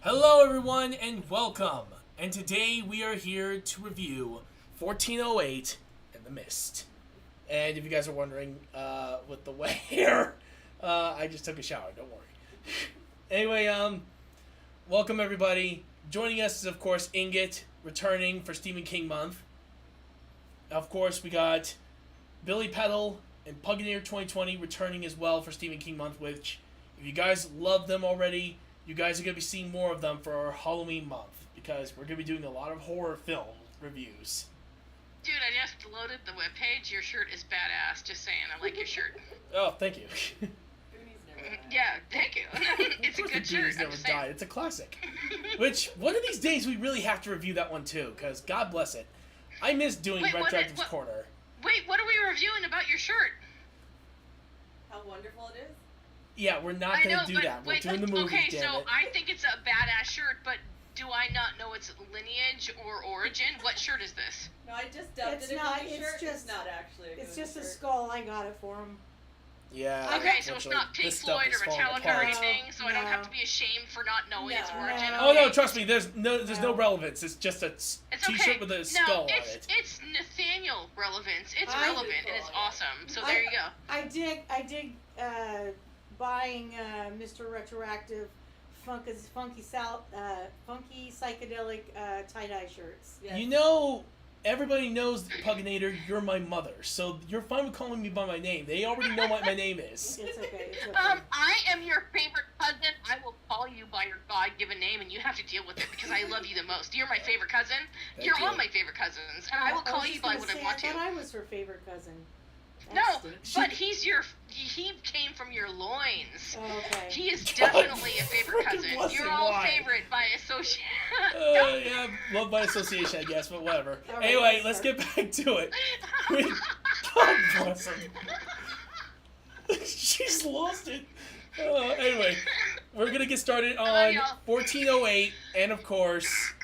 Hello, everyone, and welcome. And today we are here to review 1408 and The Mist. And if you guys are wondering, with the wet hair, I just took a shower. Don't worry. Anyway, welcome everybody. Joining us is, of course, Ingot, returning for Stephen King month. Of course, we got Billy Peddle and Puginator 2020 returning as well for Stephen King month, which, if you guys love them already, you guys are going to be seeing more of them for our Halloween month, because we're going to be doing a lot of horror film reviews. Dude, I just loaded the webpage. Your shirt is badass. Just saying, I like your shirt. Oh, thank you. Yeah, thank you. It's a good shirt. Never died. It's a classic. Which, one of these days, we really have to review that one too, because God bless it. I miss doing RetroActive's Corner. Wait, what are we reviewing about your shirt? How wonderful it is. Yeah, we're not going to do that. We're doing the movie, okay, damn so it. I think it's a badass shirt, but do I not know its lineage or origin? What shirt is this? No, I just dubbed It's it not, a movie it's shirt. just- It's not actually a It's movie just a shirt. skull. I got it for him. Yeah. Okay, so it's not Pink this stuff Floyd is or falling Metallica or apart. anything, so I don't have No. to be ashamed for not knowing its No. origin. No. Oh no, Okay. trust me. There's no relevance. It's just a It's t-shirt okay. with a No, skull on it's it. it's Nathaniel relevance. It's I- relevant and it's awesome. So there you go. I dig buying Mr. Retroactive funky psychedelic tie-dye shirts. Yes. You know, everybody knows, Puginator, you're my mother, so you're fine with calling me by my name. They already know what my name is. It's okay. It's okay. I am your favorite cousin. I will call you by your God-given name, and you have to deal with it because I love you the most. You're my favorite cousin. Thank You're you. all my favorite cousins, and I will call was you just by gonna what I say, want to. I thought I was her favorite cousin. That No, stinks. but he came from your loins. Oh, okay. He is definitely a favorite freaking cousin. bless You're him, all why? favorite by association. Yeah, love by association, I guess, but whatever. All right, Anyway, let's let's get back to it. God bless him. She's lost it. Anyway, we're gonna get started on y'all. 1408, and of course,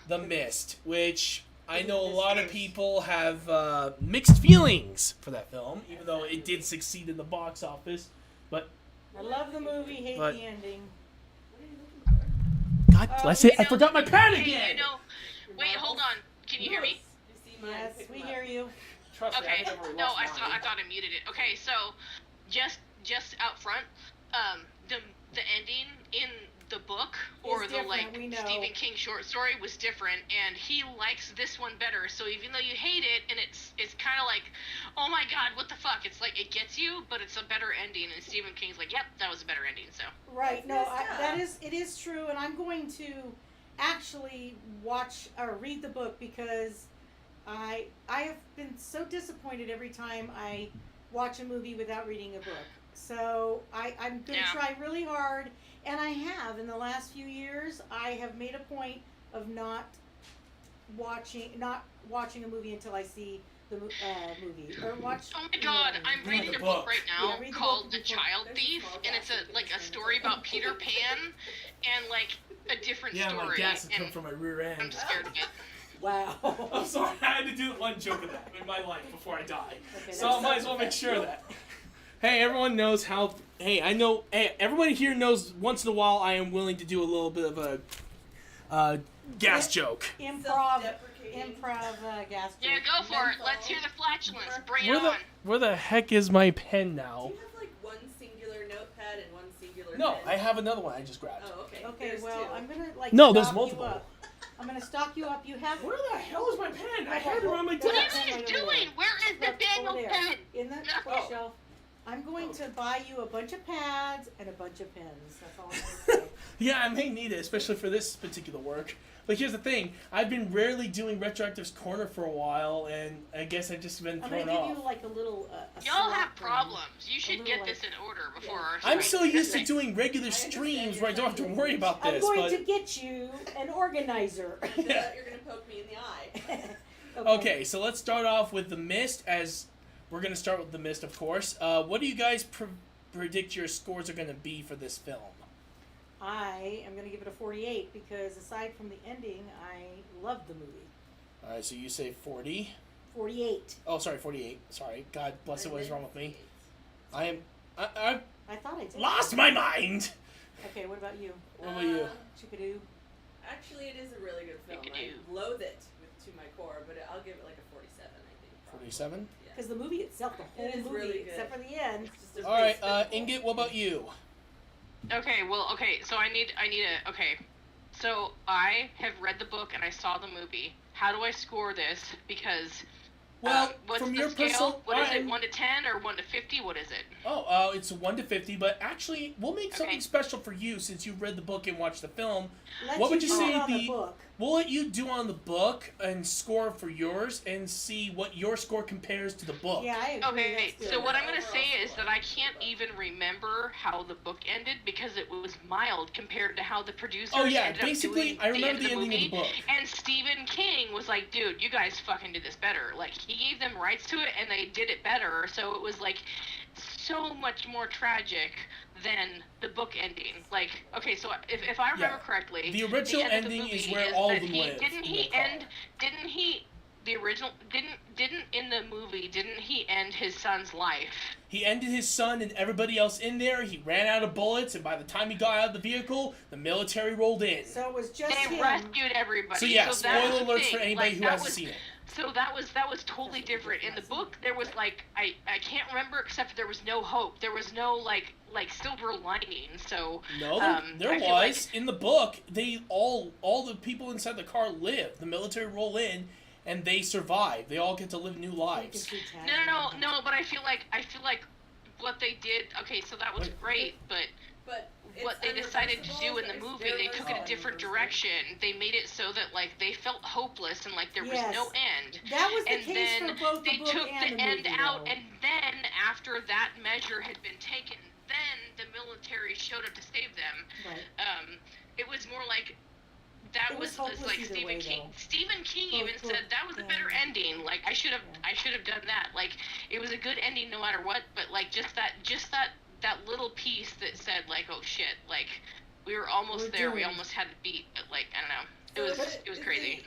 The Mist, which I know a lot of people have mixed feelings for that film, even though it did succeed in the box office. But I love the movie, hate But- the ending. God bless it, I forgot my pen Hey, again. wait, hold on. Can you hear me? You see mine, Yes, pick we 'em hear up. you. Trust me, Okay. I've never No, lost I mine. thought I muted it. Okay, so just out front, the ending in the book or It's the different, we know. Stephen King short story was different, and he likes this one better. So even though you hate it, and it's kind of like, oh my god, what the fuck? It's like it gets you, but it's a better ending. And Stephen King's like, yep, that was a better ending. So Right. No, That's it is true, and I'm going to actually watch or read the book because I have been so disappointed every time I watch a movie without reading a book. So I'm going to Yeah. try really hard, and I have in the last few years. I have made a point of not watching a movie until I see the movie or watch. oh my god, I'm Read reading the a book book. right now Yeah, read the called book The before- Child There's a Thief, small and it's gas like a station story that's about Peter Pan and like a different Yeah, story. my gas has come and from my rear I'm end. scared of it. Wow. I'm sorry, I had to do one joke of that in my life before I die. Okay, So I might as well make sure of that. Hey, everyone knows how. Hey, I know. Hey, everybody here knows. Once in a while, I am willing to do a little bit of a gas joke. Improv Self-deprecating. gas. Yeah, joke. go for it. Menthol. Let's hear the flatulence. Bring it Where the on. where the heck is my pen now? Do you have like one singular notepad and one singular No, pen? I have another one I just grabbed. Oh, okay. Okay, There's well, two. I'm gonna like. No, there's stock multiple. You up. I'm gonna stock you up. You have. Where the hell is my pen? I had it on my What What are desk. you guys doing? Where is Look, Nathaniel over there. pen? In the Oh. bookshelf. I'm going to buy you a bunch of pads and a bunch of pens. That's all I'm gonna say. Yeah, I may need it, especially for this particular work. But here's the thing: I've been rarely doing RetroActive's Corner for a while, and I guess I've just been I'm gonna thrown give off. you like a little. A Y'all slot have pen. problems. You should little, get this in order before our I'm stream. so used to Okay. doing regular understand streams you're where I don't have to trying to- worry about I'm this. going But to get you an organizer. After that, you're gonna poke me in the eye. okay, so let's start off with The Mist. As we're gonna start with The Mist, of course. What do you guys predict your scores are gonna be for this film? I am gonna give it a 48 because aside from the ending, I loved the movie. All right, so you say 40. 48. Oh, sorry, 48. Sorry. God bless it. What is wrong with me? I am. I I thought I did. lost my mind. Okay, what about you? What about you? Chickadoo. Actually, it is a really good film. I loathe it to my core, but I'll give it like a 47, I think. Probably. 47? Yeah. Because the movie itself, the whole It is movie, really good. except for the end. It's just a All right, great spectacle. Inget, what about you? Okay, well, okay, so I need a, okay. So I have read the book and I saw the movie. How do I score this? Because, Well, what's from the your scale? personal... What is it, I'm- 1 to 10 or 1 to 50? What is it? Oh, it's 1 to 50, but actually, we'll make something Okay. special for you since you've read the book and watched the film. Let What would you do say it on the- the book? We'll let you do on the book and score for yours and see what your score compares to the book. Yeah, I agree. Okay, That's good. so what I'm going to Overall say is score. that I can't even remember how the book ended because it was mild compared to how the producers Oh, yeah, ended basically, up doing I remember end the ending movie. of the book. And Stephen King was like, dude, you guys fucking did this better. Like, he gave them rights to it and they did it better. So it was like so much more tragic than the book ending. Like, okay, so if I remember Yeah. correctly, The original end of the ending movie is where all of that them he, live Didn't in he the car. end? Didn't he? The original didn't in the movie? Didn't he end his son's life? He ended his son and everybody else in there. He ran out of bullets, and by the time he got out of the vehicle, the military rolled in. So it was just They him. rescued everybody. So yeah, that spoiler was the alerts thing. for anybody Like, who that hasn't was- seen it. So that was totally different. In the book, there was like I can't remember except for there was no hope. There was no like silver lining. So No, there I feel was. In the book, they all the people inside the car live. The military roll in, and they survive. They all get to live new lives. No. But I feel like what they did. Okay, so that was Wait. great, but But what they decided to do in the movie, they took it a different direction. They made it so that like they felt hopeless and like there was Yes. no end. That was the And case then for both they the book took and the the end movie, out, though. and then after that measure had been taken, then the military showed up to save them. Right. It was more like that It was was hopeless like either Stephen way, King. though. Stephen King Both even book said that was a better and- ending. Like I should have done that. Like it was a good ending no matter what. But like just that little piece that said like, oh shit, like we were almost We're there. We doomed. almost had to beat. But like I don't know. So It was crazy.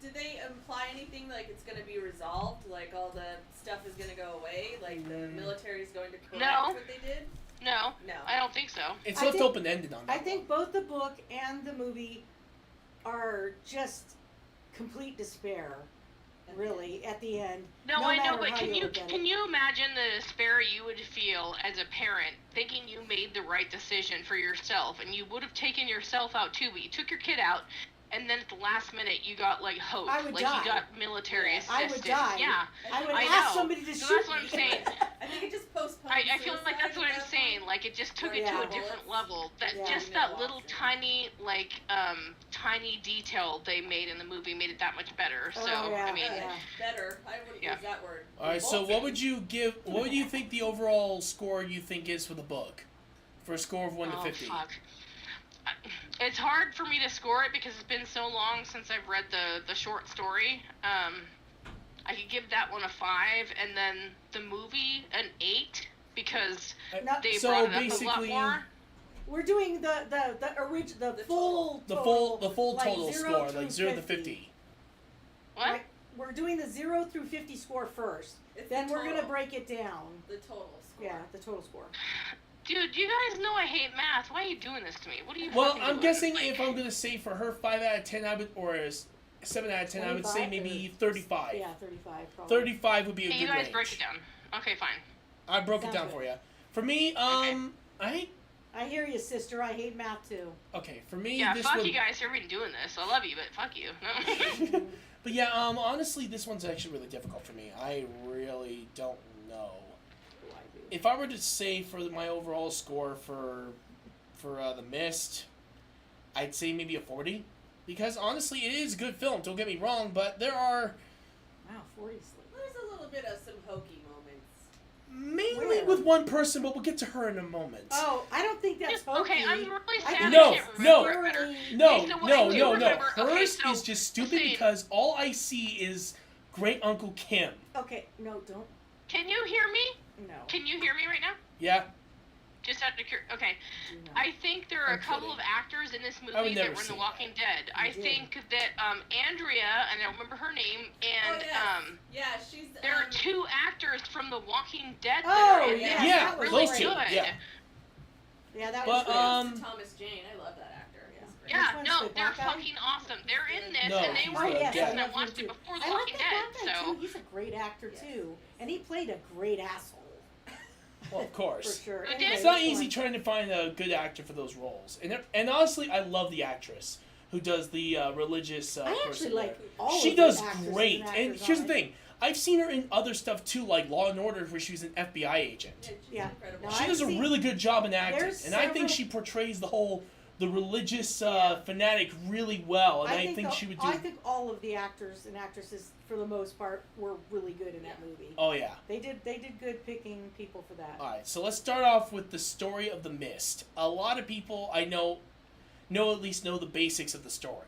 Did they imply anything like it's going to be resolved? Like all the stuff is going to go away? Like the military is going to correct No. what they did? No, No. I don't think so. It's I left think- open-ended on that I think one. both the book and the movie are just complete despair, really, at the end. No, No I know, matter but how can you you look at can it. you imagine the despair you would feel as a parent thinking you made the right decision for yourself and you would have taken yourself out too, but you took your kid out and then at the last minute you got like hope, I would like die. you got military Yeah, I assistance. would die. Yeah. I would I ask know. somebody to So shoot that's what I'm me. saying. I think it just postponed I feel like that's what I'm suicide at saying. that Like it just took Or it to yeah. a different level. That Yeah. just No that little option. tiny like tiny detail they made in the movie made it that much better. So Oh, yeah, I mean, yeah. Better. I wouldn't Yeah. use that word. All right, so what would you give? What would you think the overall score you think is for the book? For a score of 1 to 50. Fuck. It's hard for me to score it because it's been so long since I've read the short story. I could give that one a 5, and then the movie an 8 because No, they So brought it up a lot basically- more. We're doing the original, the full The total, full like total 0 score, through like 0 to 50. What? Right. We're doing the 0 through 50 score first. It's Then the we're gonna total. break it down. The total score. Yeah, the total score. Dude, you guys know I hate math. Why are you doing this to me? What are you? Well, fucking I'm doing? guessing Like, if I'm gonna say for her 5 out of 10, I would, or a 7 out of 10, I would say 25 maybe or- 35. Yeah, 35 probably. 35 would be a hey, good you guys range. break it down. Okay, fine. I broke it Sounds down good. for you. For me, I hear you, sister. I hate math too. okay, for me, Yeah, this fuck would, you guys for even doing this. I love you, but fuck you. No. But yeah, honestly, this one's actually really difficult for me. I really don't know. If I were to say for my overall score for The Mist, I'd say maybe a 40. Because honestly, it is a good film, don't get me wrong, but there are Wow, 40 There's a little bit of some hokey moments. mainly Where? with one person, but we'll get to her in a moment. Oh, I don't think that's hokey. Okay, I'm really I sad. think No, I can't no. remember it better. No, Okay, so what no, I do no, no. remember- okay, Hers so- is just stupid see. because all I see is Great Uncle Kim. Okay, no, don't. Can you hear me? No. Can you hear me right now? Yeah? Just out of okay. do not. I think there are I'm a couple kidding. of actors in this I would movie never that were in say The Walking that. Dead. I did. think that Andrea, and I don't remember her name, and Oh, yes. Yeah, she's. there are two actors from The Walking Dead that Oh, are in yeah, this Yeah, that are really those two, good. yeah. Yeah, that But, was To Thomas Jane, I love that actor. Yeah. He's great. Yeah, Which one's no, the they're black guy? fucking awesome. They're in this, No, and they he's were the in dad. this, and I him watched too. it before The I like Walking that Dead, black guy so... too. He's a great actor Yes. too, and he played a great asshole. Well, of course. For sure. Who Anyway, did? It's not which easy one? trying to find a good actor for those roles. And honestly, I love the actress who does the religious I person actually there. like all She of the does actors great. and And actors here's on the it. thing. I've seen her in other stuff too, like Law and Order, where she was an FBI agent. Yeah, she's Yeah. incredible. No, She I've does a seen- really good job in acting. there's And I think several- she portrays the religious Yeah. fanatic really well. And I think the- she would do... I think all of the actors and actresses, for the most part, were really good in that movie. Oh, yeah. They did good picking people for that. Alright, so let's start off with the story of The Mist. A lot of people I know at least know the basics of the story.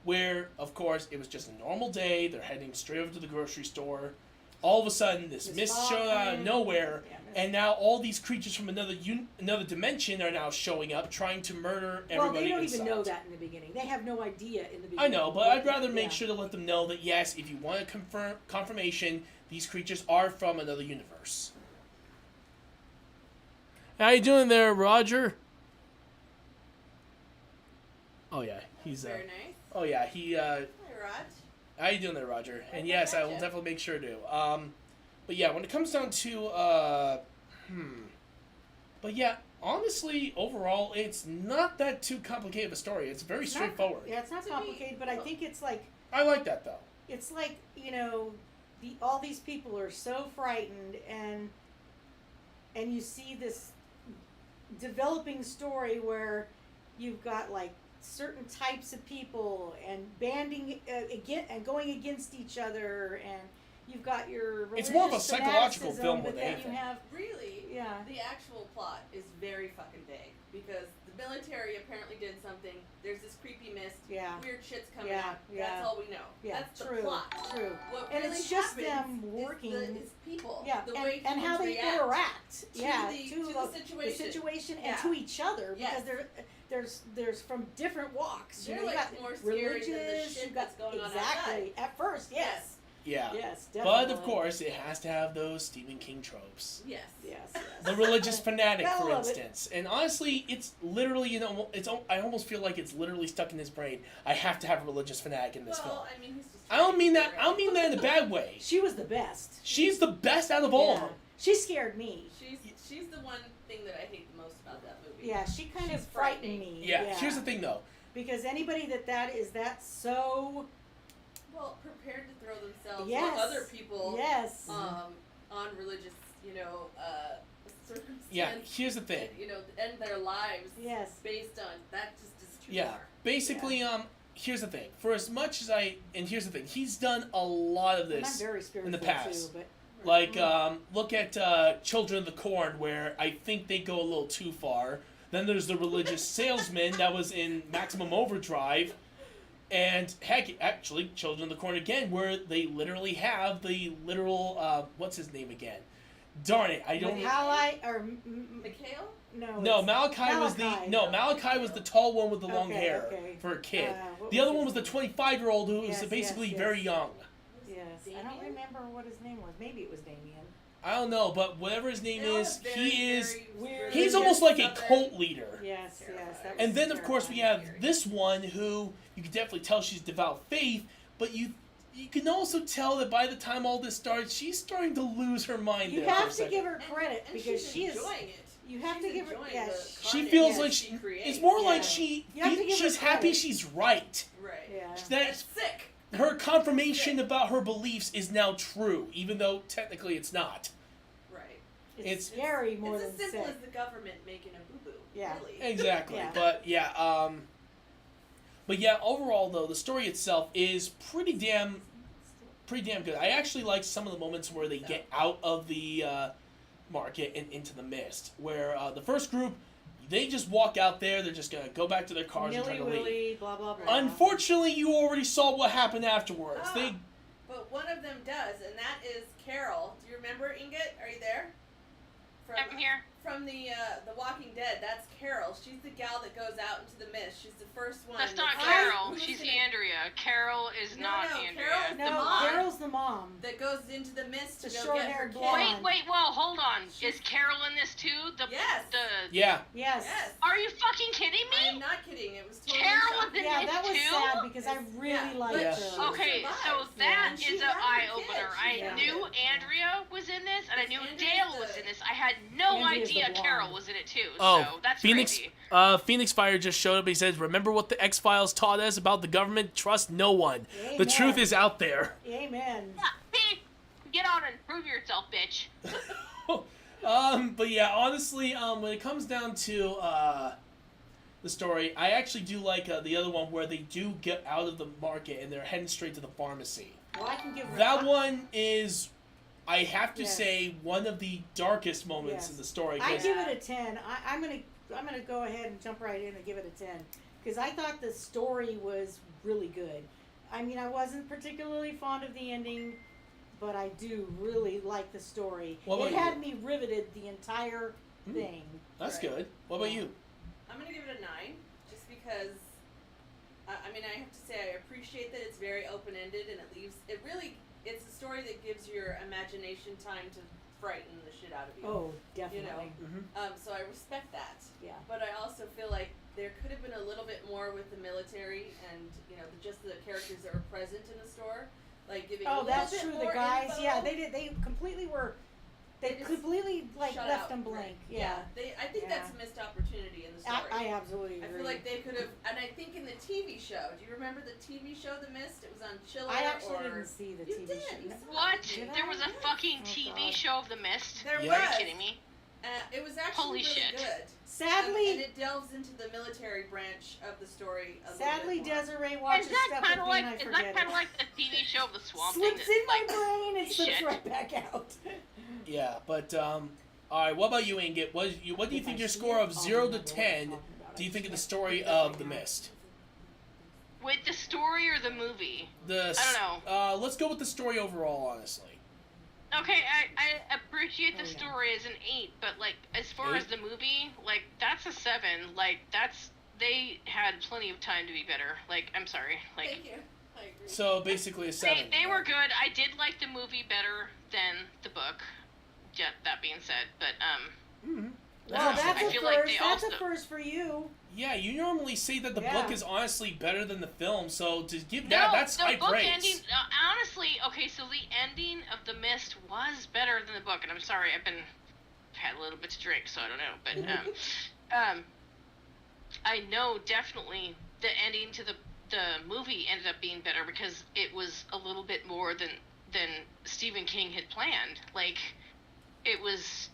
Where, of course, it was just a normal day, they're heading straight over to the grocery store. All of a sudden, this mist fog showed out of came. nowhere, Yeah, mist. and now all these creatures from another dimension are now showing up, trying to murder everybody Well, they don't inside. even know that in the beginning. They have no idea in the beginning. I know, but I'd rather make Yeah. sure to let them know that yes, if you want a confirmation, these creatures are from another universe. How you doing there, Roger? Oh yeah, he's Very nice. Oh yeah, he Hi, Raj. How you doing there, Roger? And Okay, yes, I will gotcha. definitely make sure to. But yeah, when it comes down to but yeah, honestly, overall, it's not that too complicated of a story. It's very It's not- straightforward. Yeah, it's not To me, complicated, but I well- think it's like I like that though. it's like, you know, all these people are so frightened, and you see this developing story where you've got like certain types of people and banding and going against each other, and you've got your It's more of a religious psychological fanaticism, film but than then anything. you have Really, yeah. the actual plot is very fucking vague because the military apparently did something. There's this creepy mist. Yeah. Weird shit's coming Yeah, out. yeah. That's all we know. Yeah, That's true, the plot. true. What And really it's just happens them is working. is people. Yeah, The way and how humans they react. interact. to Yeah, the- to to the the situation and Yeah. to each other, Yes. because there's from different walks. They're you know, you like got more scary than the religious. shit You got that's going on exactly outside. at first. Yes, Yeah. yes, But definitely. of course, it has to have those Stephen King tropes. Yes. yes, The religious fanatic, Gotta for love it. instance. And honestly, it's literally, I almost feel like it's literally stuck in his brain. I have to have a religious fanatic in this film. Well, I mean, he's just. I don't mean that in a bad way. She was the best. She's the best out of all of Yeah. them. She scared me. She's the one thing that I hate the most about that movie. Yeah, she kind She's of frightened frightening. me. Yeah, here's the thing though. Because anybody that's so Well, prepared to throw themselves yes, or other people yes, on religious, circumstances. Yeah, here's the thing. End their lives yes. based on that just is too Yeah, far. basically, here's the thing. For as much as here's the thing. He's done a lot of And I'm this. very spiritual in the past. too, but Like, look at Children of the Corn, where I think they go a little too far. Then there's the religious salesman that was in Maximum Overdrive. And heck, actually, Children of the Corn again, where they literally have the literal, what's his name again? Darn it, I don't... Mikhail? No, Malachi was the... Malachi. No, Malachi was the tall one with the long Okay, hair okay. for a kid. What The other his one was the name? 25-year-old who Yes, was basically yes, very yes. young. Yes, I don't Damien? remember what his name was. Maybe it was Damien. I don't know, but whatever his name They all is, have very, he is... very weird- He's religious almost like a Southern- cult leader. Yes, yes. That And was then, of course, we have terrifying. this one who you can definitely tell she's devout faith, but you can also tell that by the time all this starts, she's starting to lose her mind. You there for a have to second. give her credit And because she's she is. enjoying it. You have She's to give her. enjoying Yeah, the She content feels that like she creates. it's more Yeah. like she You have to give her she's happy credit. she's right. Right. yeah. That That's sick. her confirmation about her beliefs is now true, even though technically it's not. Right. It's It's- scary more It's than as simple sick. as the government making a boo boo. Yeah. Really. Exactly. Yeah. But yeah, overall though, the story itself is pretty damn good. I actually like some of the moments where they get out of the market and into the mist, where the first group, they just walk out there, they're just gonna go back to their cars and try to leave. Nilly-willy, blah blah blah. Unfortunately, you already saw what happened afterwards. Ah. They But one of them does, and that is Carol. Do you remember, Inget? Are you there? I'm here. From the Walking Dead, that's Carol. She's the gal that goes out into the mist. She's the first one. That's not that's- Carol. who's She's gonna- Andrea. Carol is No, not no, Andrea. Carol's No, the mom. Carol's the mom. that goes into the mist to The go get her short-haired kid. blonde. Wait, well, hold on. Is Carol in this too? Yes. Yeah. Yes. Yes. Are you fucking kidding I'm me? not kidding. It was totally Carol was shocking. in Yeah, it that was too? sad because I really Yeah, liked but Yeah. she her. Okay, so survived. that And she is an had her eye kid. opener. She I had knew it. Andrea was in this, and I knew Andrea's Dale was the- in this. I had no Andrea's the idea blonde. Carol was in it too. Oh, so that's Phoenix. crazy. Phoenix Fire just showed up. He says, "Remember what the X-Files taught us about the government? Trust no one. The Amen. truth is out there." Amen. Hey, get on and prove yourself, bitch. But yeah, honestly, when it comes down to the story, I actually do like the other one where they do get out of the market and they're heading straight to the pharmacy. Well, I can give her That one is, I have to Yes. say, one of the darkest moments Yes. in the story. I 'Cause give it a 10. I'm gonna go ahead and jump right in and give it a 10 because I thought the story was really good. I mean, I wasn't particularly fond of the ending, but I do really like the story. What It about had me riveted the entire thing. That's Right. good. What about you? I'm gonna give it a 9, just because. I mean, I have to say I appreciate that it's very open-ended and it's a story that gives your imagination time to frighten the shit out of you. Oh, definitely. So I respect that. Yeah. But I also feel like there could have been a little bit more with the military and just the characters that were present in the store, like giving. a Oh, little that's bit true. The more guys, info. yeah, they did. They completely were. They They just completely like Shut left out, them right. blank. Yeah. I think Yeah. that's a missed opportunity in the story. I absolutely I agree. feel like they could have, and I think in the TV show. Do you remember the TV show, The Mist? It was on Chiller. I actually or didn't see the You TV did, show. you saw What? Did There I? was a fucking Oh, TV God. show of The Mist? There Yeah. Are was. you kidding me? It was actually Holy really shit. good. Sadly, and it delves into the military branch of the story. A sadly, little bit more. Desiree Is watches that stuff kind with of me like and I is forget that kind of it. like the TV show of the Swamp Thing? Slips that's in my like, brain and slips shit. right back out. Yeah, but all right. What about you, Inget? What do you If think I your see score it, of I'll 0 to remember what I'm 10? talking about. Do you I think of the just story can't of think The right now. Mist? With the story or the movie? I don't know. Let's go with the story overall, honestly. Okay, I appreciate the Oh, yeah. story as an 8, but like as far as 8? the movie, like that's a 7. Like they had plenty of time to be better. Like I'm sorry, like Thank you. I agree. So basically a 7. they were good. I did like the movie better than the book. That being said, but Mhm. Well, that's I a feel first. like they That's a also- first for you. Yeah, you normally say that the Yeah. book is honestly better than the film, so to give no, that, that's the high book praise. ending. Honestly, okay, so the ending of The Mist was better than the book, and I'm sorry, I've had a little bit to drink, so I don't know, but I know definitely the ending to the movie ended up being better because it was a little bit more than Stephen King had planned. Like it was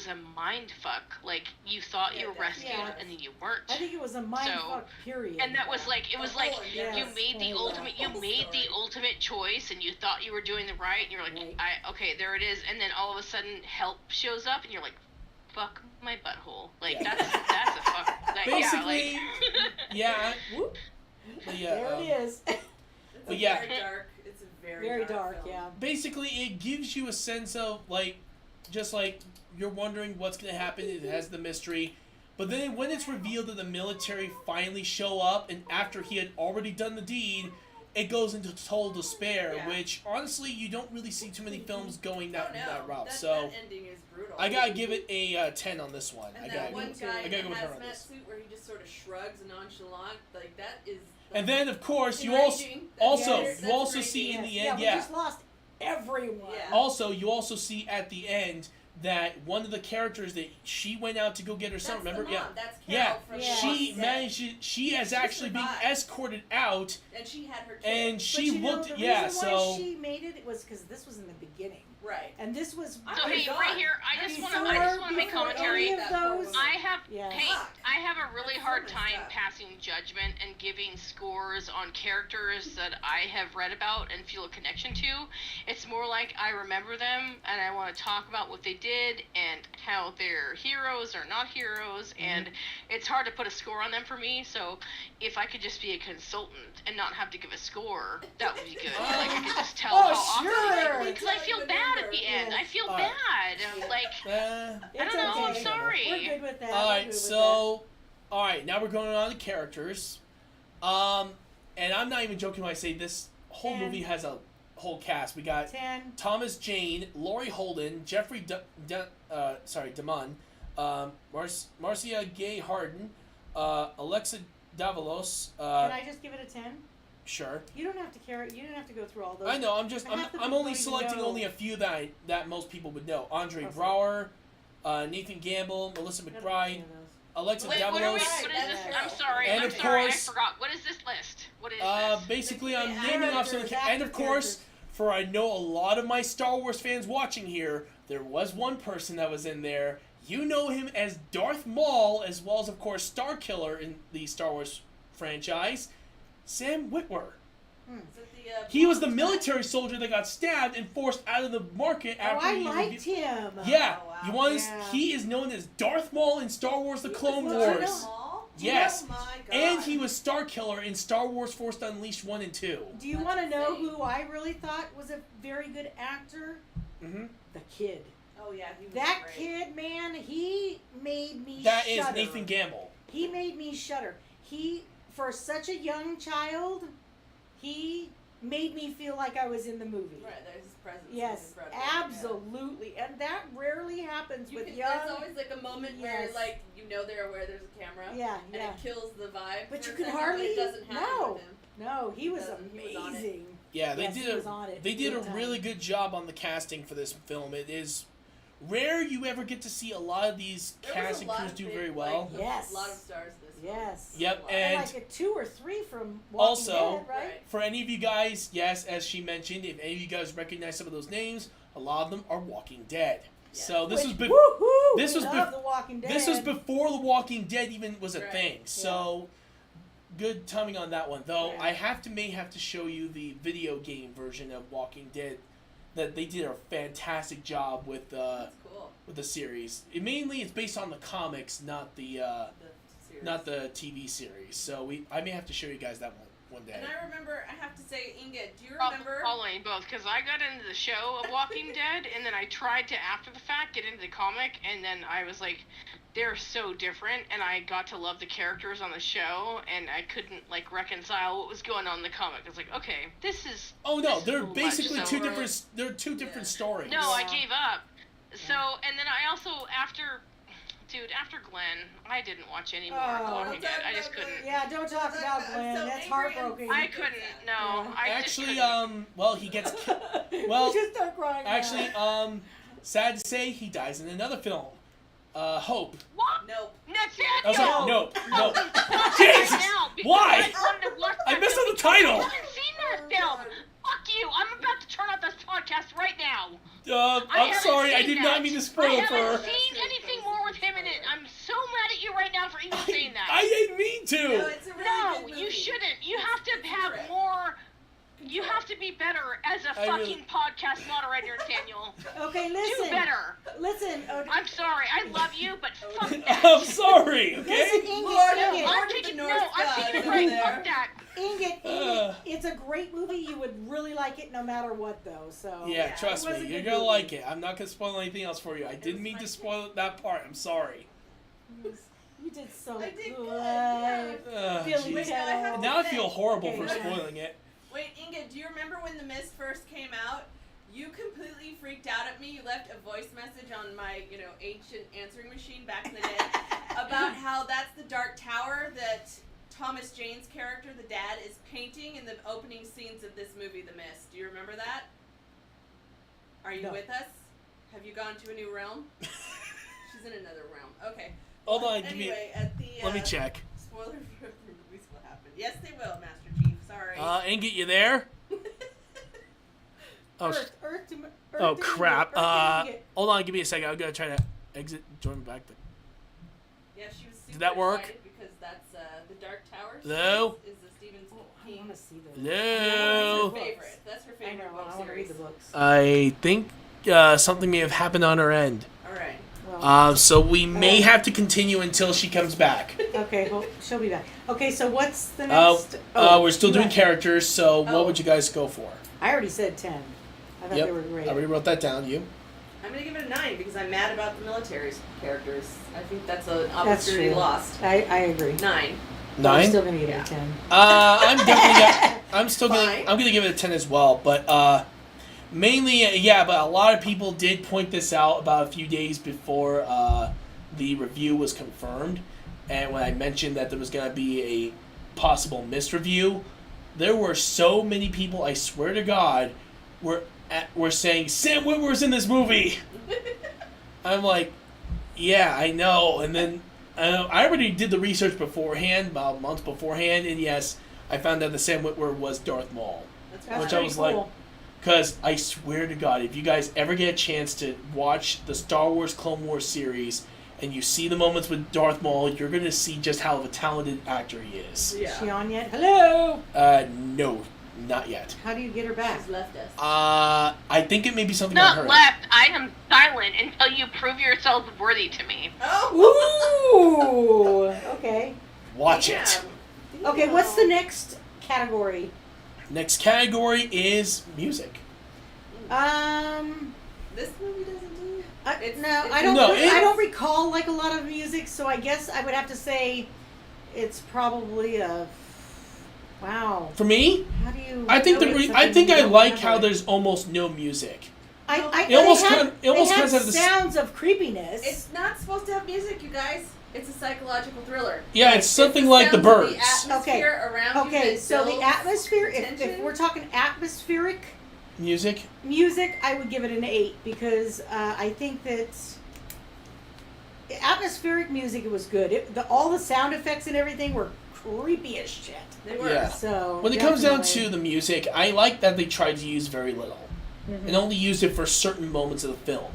a mind fuck. Like you thought you were rescued Yeah. and then you weren't. I think it was a mind So- fuck. Period. And that was like, it was like, Yes. you made the Oh, ultimate, yeah. you made the ultimate choice, and you thought you were doing the right, and you're like, Right. okay, there it is, and then all of a sudden, help shows up, and you're like, fuck my butthole, like Yeah. that's a fuck, that, Basically, yeah, like, yeah, Whoop. but yeah, There it is. It's But yeah. very dark. It's a very, Very dark. film. Yeah. basically it gives you a sense of like, just like you're wondering what's gonna happen. It has the mystery, but then when it's revealed that the military finally show up, and after he had already done the deed, it goes into total despair. Yeah. Which honestly, you don't really see too many films going Oh, no. that route. That, So that ending is brutal. I gotta give it a 10 on this one. And I that gotta, one too. guy I in gotta the go with her on hazmat this. suit where he just sort of shrugs nonchalant, like that is. And then of course you enraging. also That's you also enraging. see in the Yeah, end, we yeah. just lost everyone. Yeah. Also, you also see at the end that one of the characters that she went out to go get her son. That's Remember? the mom. Yeah. That's Yeah. Carol from Yeah. The She Walking Dead. managed. She has She actually been survived. escorted out, And she had her kid. and But she you know, looked. the Yeah. reason So why she made it was because this was in the beginning, right. and this was. I so would've hey, gone. right here, I just want to make before commentary. any of those. I have Yeah. hey, Fuck. I have a really That's so hard messed time up. passing judgment and giving scores on characters that I have read about and feel a connection to. It's more like I remember them and I want to talk about what they did and how they're heroes or not heroes, and it's hard to put a score on them for me. So if I could just be a consultant and not have to give a score, that would be good. Like I could just tell Oh, how awesome sure. because I feel bad at the end. Yeah. I feel Alright. bad. Yeah. Like uh, I don't know, I'm okay. sorry. We're good with that. all We're right. good with So, all right. Now we're going on to characters. And I'm not even joking when I say this whole And- movie has a whole cast. We got 10. Thomas Jane, Laurie Holden, Jeffrey DeMunn, Marcia Gay Harden, Alexa Davalos. Can I just give it a 10? Sure. You don't have to carry. You don't have to go through all those. I know. Half the I'm people only don't even selecting know. only a few that most people would know. Andre Okay. Brower, Nathan Gamble, Melissa I don't McBride, know those. Alexa Wait, what Davalos. is this? I'm sorry. And I'm of sorry. course- I forgot. What is this list? What is this? Basically, I'm The naming off some of the characters, and of active course, characters. for I know a lot of my Star Wars fans watching here, there was one person that was in there. You know him as Darth Maul, as well as of course Star Killer in the Star Wars franchise, Sam Witwer. Is it the, He was the blonde military soldier that got stabbed and forced out of the market Oh, after I he liked him. Yeah, Oh, wow. he was. Yeah. He is known as Darth Maul in Star Wars: The guy? Clone He was Wars. Darth Maul? Yes. Oh my god. And he was Star Killer in Star Wars Force Unleashed 1 and 2. Do you That's want to know insane. who I really thought was a very good actor? Mm-hmm. The kid. Oh yeah, he was That great. kid, man, he made me That is shudder. Nathan Gamble. He made me shudder. He, for such a young child, he made me feel like I was in the movie. Right, there's his presence. is Yes, incredible. absolutely. And that rarely happens You with can, young. there's always like a moment where Yes. like you know they're aware there's a camera. Yeah, And yeah. it kills the vibe. But for you a could second, hardly- But it doesn't happen no. with him. No, he was Doesn't- he was on it. amazing. Yeah, Yes, he was on it. They did a Big time. really good job on the casting for this film. It is rare you ever get to see a lot of these There cast was a and lot crews of do big, very well. Like, Yes. A lot of stars this film. Yes. Yep, A lot. and- like a 2 or 3 from Walking Also- Dead, right? Right. For any of you guys, yes, as she mentioned, if any of you guys recognize some of those names, a lot of them are Walking Dead. Yeah. So this was before. Woohoo! this We was love bef- The Walking Dead. This was before The Walking Dead even was a Right. thing. So good timing on that one. Though Yeah. I may have to show you the video game version of Walking Dead. That they did a fantastic job with That's cool. the series. It's based on the comics, not the The series. not the TV series. So I may have to show you guys that one day. And I remember, I have to say, Inga, do you Well, remember? following both, because I got into the show of Walking Dead, and then I tried to, after the fact, get into the comic, and then I was like, they're so different, and I got to love the characters on the show, and I couldn't, like, reconcile what was going on in the comic. I was like, okay, this is... Oh no, this is they're too much, basically so- two different. They're two different Yeah. stories. No, I Yeah. gave up. So, and then I also, after Glenn, I didn't watch any more of Oh. Walking Dead. I just couldn't. Yeah, don't talk about I'm Glenn. so That's angry heartbroken. and- I couldn't. No, Yeah. I Actually, just couldn't. well, he gets. well, just start crying. Actually, now. sad to say, he dies in another film. Hope. What? Nope. Nathaniel! I was like, no. Fuck Jesus! right now, because Why? I wanted to watch I that missed film on the because title. I haven't seen that film. Fuck you! I'm about to turn off this podcast right now. I'm haven't sorry, I seen did not that. mean to spoil I it for her. haven't seen anything more with him in it. I'm so mad at you right now for even saying that. I didn't mean No, to. it's a really No, good movie. you shouldn't. You have to It's have great. more. You have to be better as a I fucking really- podcast moderator, Daniel. Okay, Do listen. better. Listen. I'm sorry. I love you, but fuck that. I'm sorry, Listen, okay? Inget, Lord, Inget, I'm Lord of the taking North no. I'm God taking it over right. there. Fuck that. Inget. It's a great movie. You would really like it no matter what, though. So. Yeah, Yeah, trust it was me, a you're good gonna movie. like it. I'm not gonna spoil anything else for you. I didn't was mean my to spoil that part. I'm sorry. You did so I did good. good, yeah. Feeling Wait, now I have to Now I say- feel horrible Okay, for yeah. spoiling it. Wait, Inga, do you remember when The Mist first came out? You completely freaked out at me. You left a voice message on my, ancient answering machine back in the day about how that's the Dark Tower that Thomas Jane's character, the dad, is painting in the opening scenes of this movie, The Mist. Do you remember that? Are you No. with us? Have you gone to a new realm? She's in another realm. Okay. Hold on, Anyway, at the let me check. spoiler for movies will happen. Yes, they will, Master Chief. Sorry. Inget, you there? Oh, Earth to oh to crap. Inget, Earth to Inget. Hold on, give me a second. I'm gonna try to exit, join back. Yeah, she was super Did that work? excited because that's the Dark Tower Hello? series is the Stephen Oh, I King. want to see those. Hello? That's her favorite. That's her I favorite know. book I want to read series. the books. I think something may have happened on her end. All right. Well, So we may have to continue until she comes back. okay, well, she'll be back. Okay, so what's the Uh, next? we're still you doing got- characters, so what Oh. would you guys go for? I already said 10. I thought Yep, they were great. I already wrote that down. You? I'm gonna give it a 9 because I'm mad about the military's characters. I think that's an That's opportunity true. lost. I agree. 9. I'm 9. still gonna give it a 10. I'm definitely. Fine. I'm gonna give it a 10 as well. But mainly, but a lot of people did point this out about a few days before the review was confirmed, and when I mentioned that there was gonna be a possible missed review, there were so many people. I swear to God, were saying Sam Witwer's in this movie. I'm like, yeah, I know. And then I already did the research beforehand, about a month beforehand, and yes, I found out that Sam Witwer was Darth Maul. That's Which I pretty was cool. like, because I swear to God, if you guys ever get a chance to watch the Star Wars Clone Wars series and you see the moments with Darth Maul, you're going to see just how of a talented actor he is. Yeah. Is she on yet? Hello. No, not yet. How do you get her back? She's left us. I think it may be something on Not her. left. I am silent until you prove yourselves worthy to me. Oh. Ooh. Okay. Watch Damn. it. Okay. What's the next category? Next category is music. This movie doesn't do. I don't. No, I don't recall like a lot of music, so I guess I would have to say it's probably a. Wow. For me, How do you? I think know I something think you I don't like remember? how there's almost no music. It almost have, kind- it almost they kind have of the sounds of creepiness. It's not supposed to have music, you guys. It's a psychological thriller. Yeah, it's something like The sounds of Birds. The atmosphere around you Okay, that so the builds atmosphere. If tension. we're talking atmospheric Music. music, I would give it an 8 because I think that atmospheric music was good. All the sound effects and everything were creepy as shit. They were. Yeah. So When it comes down definitely. to the music, I like that they tried to use very little and only used it for certain moments of the film.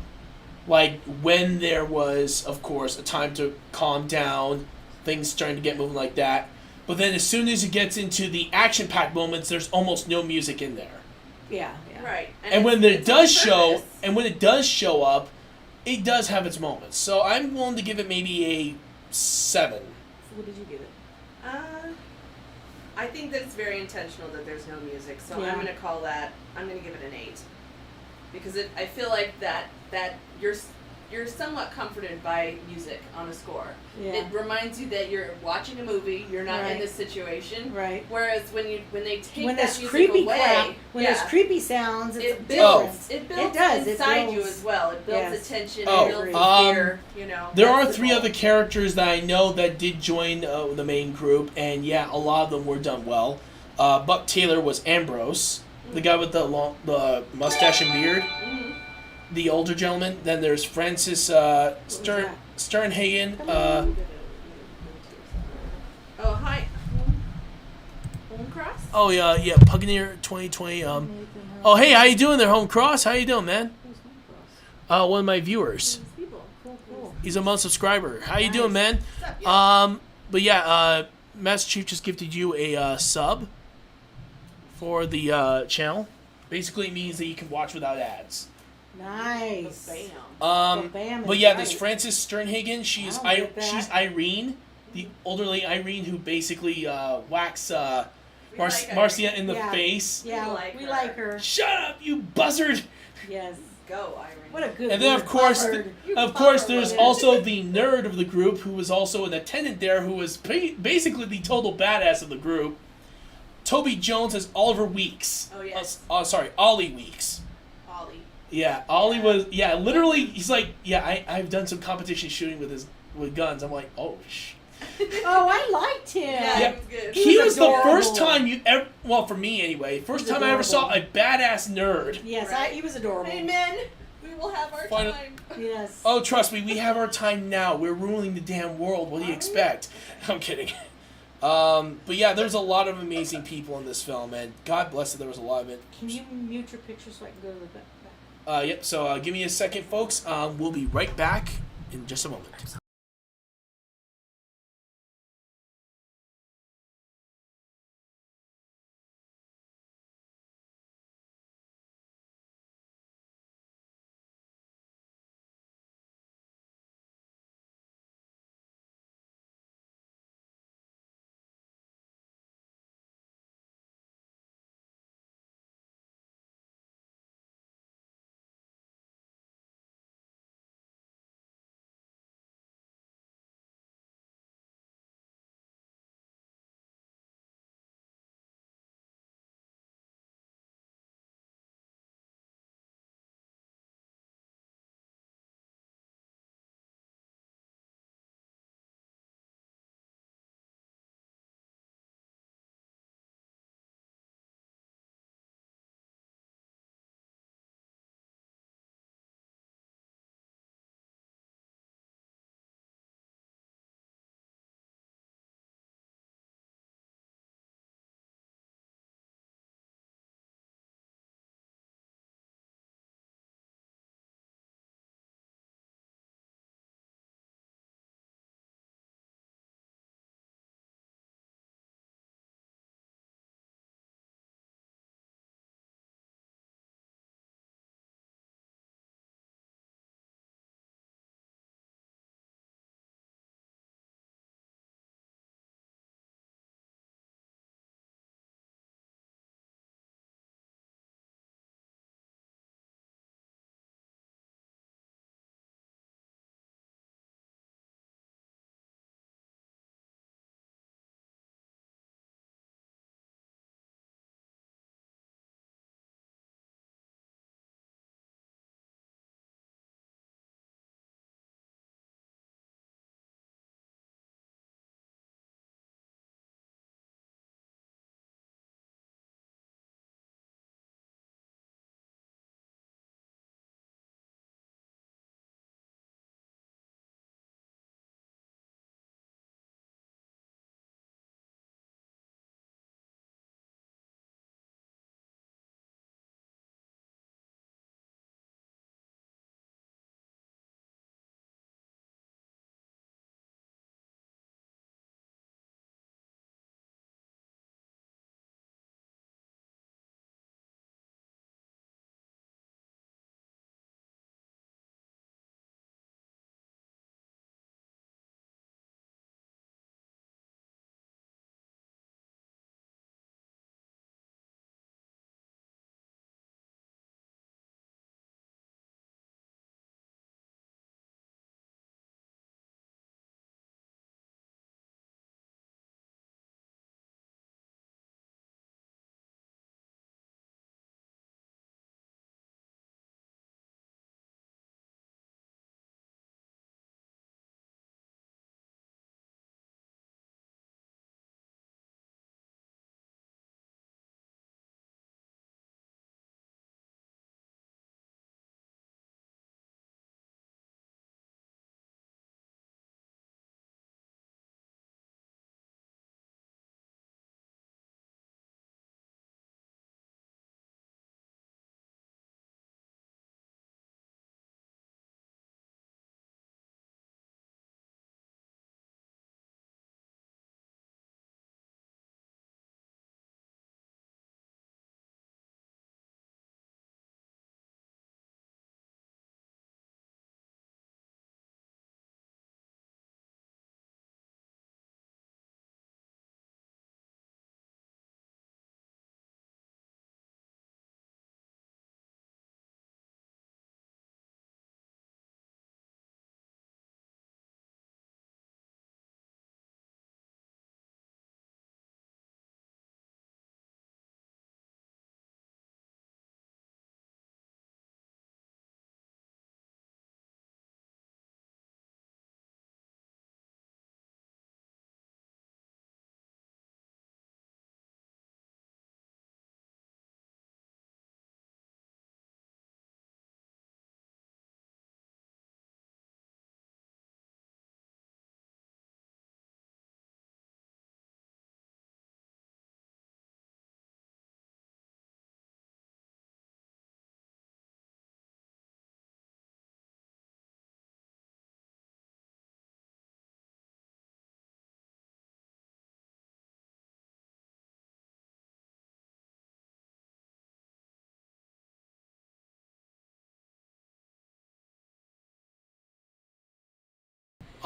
Like when there was, of course, a time to calm down, things starting to get moving like that. But then as soon as it gets into the action-packed moments, there's almost no music in there. Yeah. Right. And when it's it does on show, purpose. and when it does show up, it does have its moments. So I'm willing to give it maybe a 7. So what did you give it? I think that it's very intentional that there's no music, so Yeah. I'm gonna call that. I'm gonna give it an 8, because I feel like that you're somewhat comforted by music on a score. Yeah. It reminds you that you're watching a movie. You're not in Right. this situation. Right. Whereas when they take When that there's music creepy away, crap, when yeah, there's creepy sounds, it's it a builds. difference. It builds does, it inside you builds. as well. It builds Yes. the tension. Oh, It builds the um, fear. You know. There That's are the 3 goal. other characters that I know that did join the main group, and yeah, a lot of them were done well. Buck Taylor was Ambrose, the guy with the mustache and beard, Mhm. the older gentleman. Then there's Francis Sternhagen. Oh, hi. Home Cross? Oh yeah, Pugneer 2020. Oh hey, how you doing there, Home Cross? How you doing, man? One of my viewers. Cool. He's a month subscriber. How you doing, man? What's up? Yeah. But yeah, Master Chief just gifted you a sub for the channel. Basically, it means that you can watch without ads. Nice. Bam. Bam But is yeah, right. there's Frances Sternhagen. She's I don't get that. she's Irene, the elderly Irene who basically whacks We like her. Marcia in the Yeah. face. Yeah, like we her. like her. Shut up, you buzzard! Yes. Go, Irene. What a good. And then word, of course, buzzard. there's woman. also the nerd of the group who was also an attendant there, who was basically the total badass of the group. Toby Jones as Oliver Weeks. Oh, yes. Sorry, Ollie Weeks. Ollie. Yeah, Ollie Yeah. was. Yeah, literally, he's like, yeah, I've done some competition shooting with guns. I'm like, oh sh. Oh, I liked him. Yeah, Yeah. it was good. He was the adorable. first time you ever. Well, for me anyway, first He was time I ever saw a adorable. badass nerd. Yes, Right. he was adorable. Amen. We will have our Final- time. Yes. Oh, trust me, we have our time now. We're ruling the damn world. What do you expect? I'm kidding. But yeah, there's a lot of amazing people in this film, and God bless it, there was a lot of it. Can you mute your picture so I can go to the back? Yep, so give me a second, folks. We'll be right back in just a moment.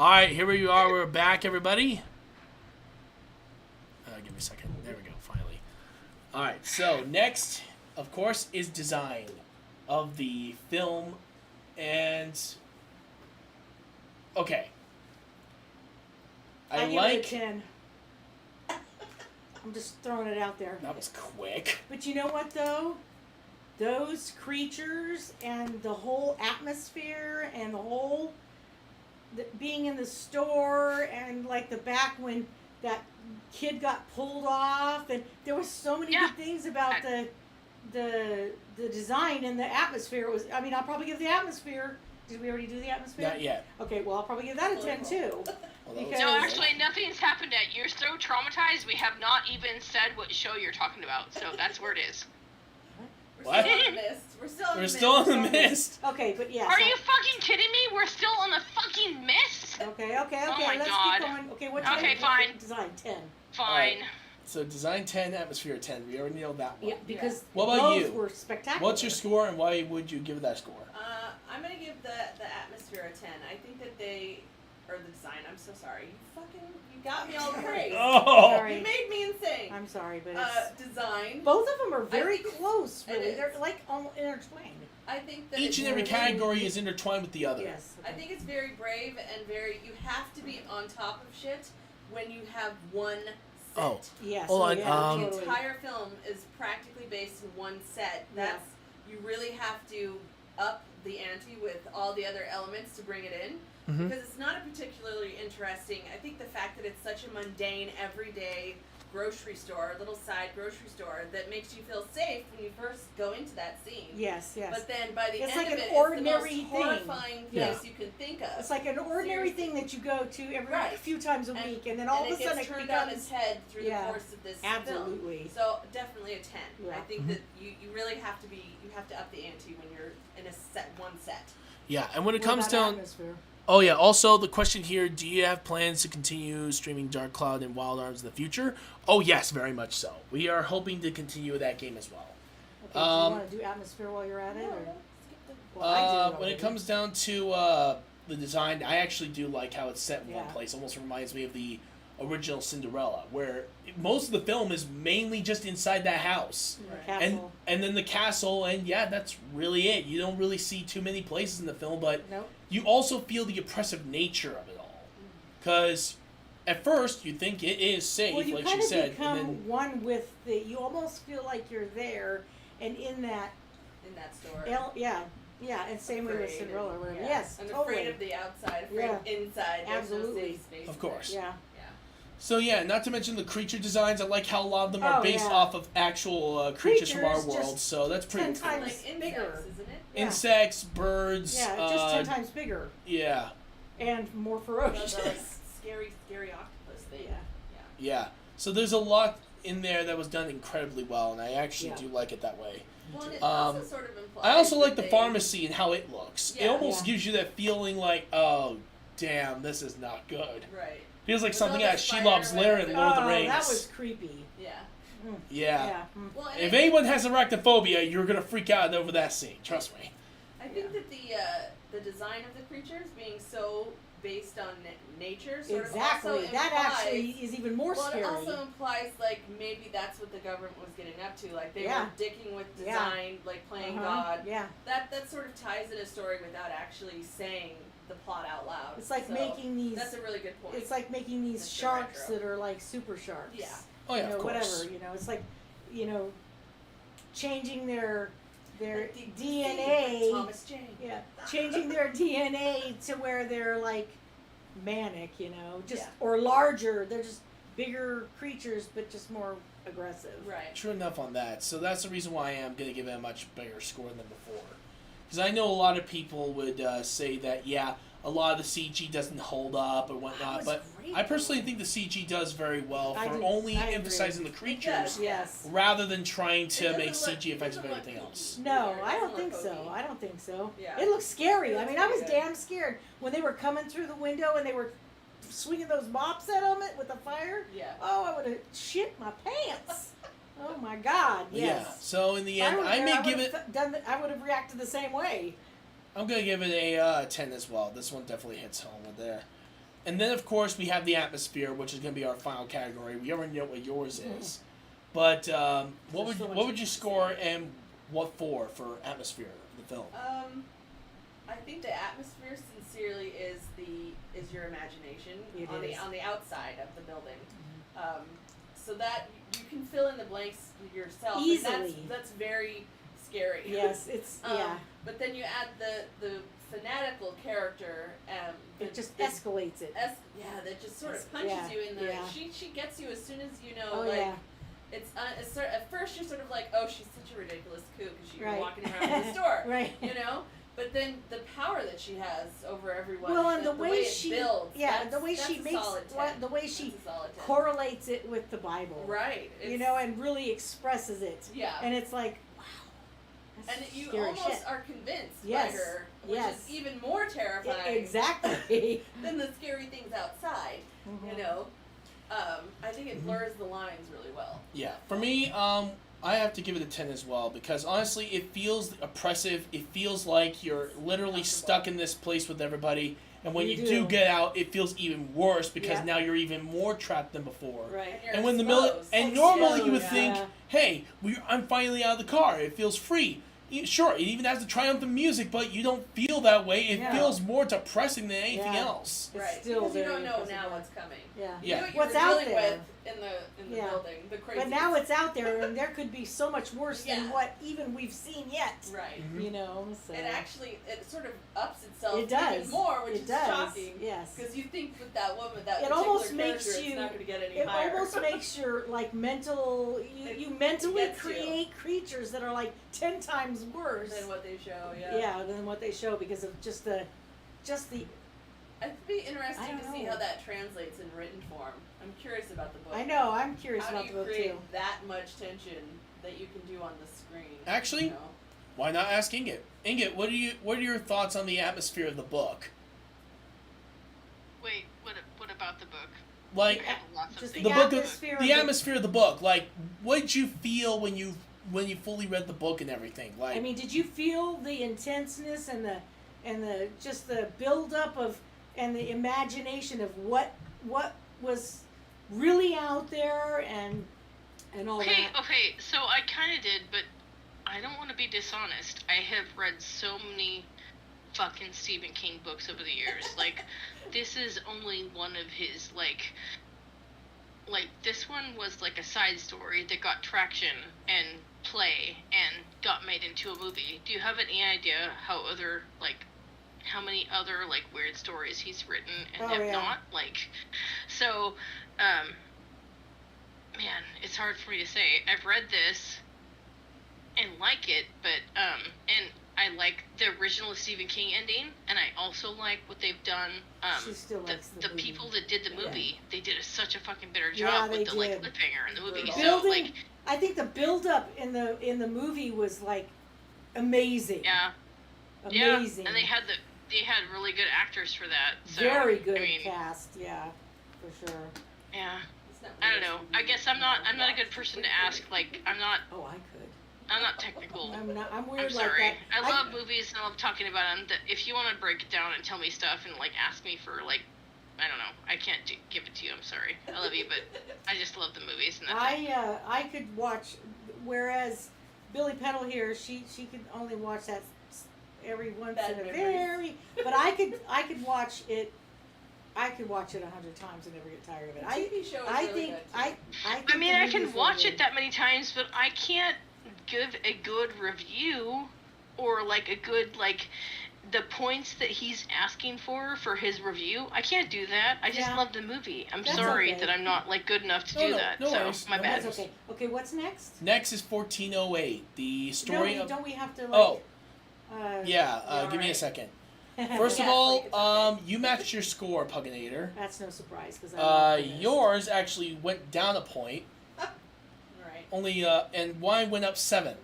All right, here we are. We're back, everybody. Give me a second. There we go, finally. All right, so next, of course, is design of the film. And, okay. I give it a 10. I'm just throwing it out there. That was quick. But you know what, though? Those creatures and the whole atmosphere and the whole being in the store and like the back when that kid got pulled off, and there was so many good things about the design and the atmosphere. It was, I mean, I'll probably give the atmosphere. Did we already do the atmosphere? Not yet. Okay, well, I'll probably give that a 10 too. Because No, actually, nothing's happened yet. You're so traumatized, we have not even said what show you're talking about, so that's where it is. What? We're still in the mist. We're still in the mist. Okay, but yeah. Are you fucking kidding me? We're still on the fucking mist? Okay. Oh my Let's God. keep going. Okay, what's Okay, your fine. design? 10. Fine. Alright. So design 10, atmosphere 10. We already nailed that one. Yeah, because What about those you? were spectacular. What's your score, and why would you give that score? I'm gonna give the atmosphere a 10. I think that or the design. I'm so sorry. You got me all crazy. Oh! Sorry. You made me insane. I'm sorry, but it's, Design. both of them are very think it's- close. it Really, is. they're like almost intertwined. I think that Each and every category is intertwined with the other. Yes. I think it's very brave and you have to be on top of shit when you have one set. Oh. Yes. Hold on, The totally. entire film is practically based in one set. That's you really have to up the ante with all the other elements to bring it in. Mhm. Because it's not a particularly interesting. I think the fact that it's such a mundane, everyday grocery store, little side grocery store, that makes you feel safe when you first go into that scene. Yes. But then by the It's end like of an it, ordinary it's the thing. most horrifying Yeah. place you can think of. It's like an ordinary thing that you go to every Right. few times a And- week, and then all and of a sudden gets it turned on becomes its head through Yeah. the course of this absolutely. film. So definitely a 10. Yeah. I think that you really have to up the ante when you're in one set. Yeah, and when it What comes about down... atmosphere? Oh, yeah. Also, the question here, do you have plans to continue streaming Dark Cloud and Wild Arms in the future? Oh, yes, very much so. We are hoping to continue that game as well. Okay, do you want to do atmosphere while you're at it? Or? Well, I did When it already. comes down to the design, I actually do like how it's set in one Yeah. place. Almost reminds me of the original Cinderella, where most of the film is mainly just inside that house. In the Right. castle. And then the castle, and yeah, that's really it. You don't really see too many places in the film, but Nope. you also feel the oppressive nature of it all. Because at first, you think it is safe, Well, you like kind she of said. become And then, one with the. You almost feel like you're there, and in that. In that store. Yeah, and same way with Afraid Cinderella or and- whatever. yeah. Yes, And totally. afraid of the outside, afraid of inside. There's Absolutely. no safe space. Of course. Yeah. Yeah. so yeah, not to mention the creature designs. I like how a lot of them are Oh, based yeah. off of actual creatures from our Creatures, world. just So that's pretty 10 cool. times Like insects, bigger. isn't it? Yeah. Insects, birds. Yeah, just 10 times bigger Yeah, and more The ferocious. scary octopus thing. Yeah. yeah. So there's a lot in there that was done incredibly well, and I actually Yeah. do like it that way. Well, and it also Um, sort of implies I also like that the pharmacy and how it looks. It Yeah. almost Yeah. gives you that feeling like, oh, damn, this is not good. Right. Feels like With something all out of the Shelob's spider Lair webs in and- Lord of Oh, the Rings. that was creepy. Yeah. Yeah. Mm. Well, and If I anyone has arachnophobia, you're gonna freak out over that scene. Trust me. think that the design of the creatures being so based on nature sort Exactly. of also That implies, actually is even more well, scary. it also implies like maybe that's what the government was getting up to. Like they Yeah. were dicking with Yeah. design, like playing God. Yeah. That sort of ties in a story without actually saying the plot out loud. It's like So, making these. That's a really good point. It's like making these Mr. sharks Retro. that are like super sharks. Yeah. Oh yeah, You know, of course. whatever. You know, it's like, you know, changing their Like the DNA. Thomas Jane. Yeah, changing their DNA to where they're like manic, you know, just Yeah. or larger. They're just bigger creatures, but just more aggressive. Right. True enough on that. So that's the reason why I am gonna give it a much bigger score than before. Because I know a lot of people would say that, yeah, a lot of the CG doesn't hold up or whatnot, was but great, I personally though. think the CG does very well I for do- only I agree. emphasizing the does. creatures Yes. rather than trying It to doesn't make look- CG effects of doesn't look everything hokey. else. No, Either. It I don't doesn't think look so. hokey. I don't think so. Yeah. It looks scary. It I looks mean, I was pretty good. damn scared when they were coming through the window and they were swinging those mops at them with the fire. Yeah. Oh, I would have shit my pants. Oh my God! But Yes. yeah. So in the If end, were I there, may would give have it. I would have reacted the same way. I'm gonna give it a 10 as well. This one definitely hits home with there. And then, of course, we have the atmosphere, which is going to be our final category. We already know what yours is. But what would you score and what for atmosphere of the film? I think the atmosphere sincerely is your imagination on the outside of the building. So that you can fill in the blanks yourself. Easily. And that's very scary. Yes, it's But then you add the fanatical character. It just escalates it. That just sort of punches you in the. Yeah. She gets you as soon as you know. Oh, like, yeah. It's sort of, at first you're sort of like, oh, she's such a ridiculous kook because she's Right. walking around the store, Right. You know. But then the power that she has over everyone. Well, and the way it she builds. the way she makes the way she That's a solid 10. correlates it with the Bible, Right. You know, and really expresses it. Yeah. And it's like, wow. That's And you scary almost shit. are convinced Yes. by her, which Yes. is even more terrifying Exactly. than the scary things outside. Mhm. You know, I think it blurs the lines really well. Yeah, for me, I have to give it a 10 as well because honestly, it feels oppressive. It feels like you're literally stuck in this place with everybody, and when you do get out, it feels even worse because now you're even more trapped than before. Right. you're And when exposed. normally you would Exposed, think, yeah. hey, I'm finally out of the car. It feels free. Sure, it even has the triumphant music, but you don't feel that way. It Yeah. feels more depressing than anything Yeah. else. It's Right, still because you very don't know impressive, now yeah. what's coming. Yeah. You Yeah. know what What's you're out dealing there? with in the Yeah. building, the crazy. But now it's out there, and there could be so much worse than Yeah. what even we've seen yet. right. Mhm. You know, so And actually, it sort of ups itself it does even more, which it is does. shocking. Yes. Because you think with that woman, that It particular almost makes character, you- it's not going to get any It higher. almost makes your like mental. You mentally gets you. create creatures that are like 10 times worse. than what they show. Yeah. Yeah, than what they show because of just the. It'd be interesting I don't to see know. how that translates in written form. I'm curious about the book. I know. I'm curious How about do the you book create too. that much tension that you can do on the screen? Actually, you know? Why not ask Inget? Inget, what are your thoughts on the atmosphere of the book? Wait, what about the book? Like You have lots of Just things the about atmosphere the of the- atmosphere of the book. Like, what did you feel when you fully read the book and everything? Like, I mean, did you feel the intenseness and the just the build up of and the imagination of what was really out there and all Okay, that? okay, so I kind of did, but I don't want to be dishonest. I have read so many fucking Stephen King books over the years. Like, this is only one of his, like, this one was like a side story that got traction and play and got made into a movie. Do you have any idea how many other, like, weird stories he's written and have not? Like, so, man, it's hard for me to say. I've read this and like it, but, and I like the original Stephen King ending, and I also like what they've done. She still likes the movie. people that did the movie, they did such a fucking better Yeah, job they with the like did. cliffhanger in the movie. Brutal. So Building, like, I think the build up in the movie was like amazing. yeah, Amazing. yeah, and they had really good actors for that. So, very good I mean, cast. Yeah, for sure. yeah. It's not I don't really know. something I guess I'm not a good person to ask. Like, I'm not Oh, I could. technical. I'm weird I'm like sorry. that. I love movies and I love talking about them. If you want to break it down and tell me stuff and like ask me for like, I don't know, I can't give it to you. I'm sorry. I love you, but I just love the movies and that's it. I could watch, whereas Billy Peddle here, she could only watch that every once Bad in a memories. very, but I could watch it. I could watch it 100 times and never get tired of it. The TV show is I really think good, too. I think I mean, the I can movie's watch really it that many times, but I can't give a good review or like a good like the points that he's asking for his review. I can't do that. I just Yeah. love the movie. I'm That's sorry okay. that I'm not like good enough to No, do no, that. no so worries. my No bad. That's okay. Okay, what's next? next is 1408, the story of. Don't we have to like? Oh, Uh, yeah. Give me a alright. second. First of Yeah, all, like it's okay. you matched your score, Puginator. That's no surprise because Yours actually went down a point. Right. Only and mine went up 7.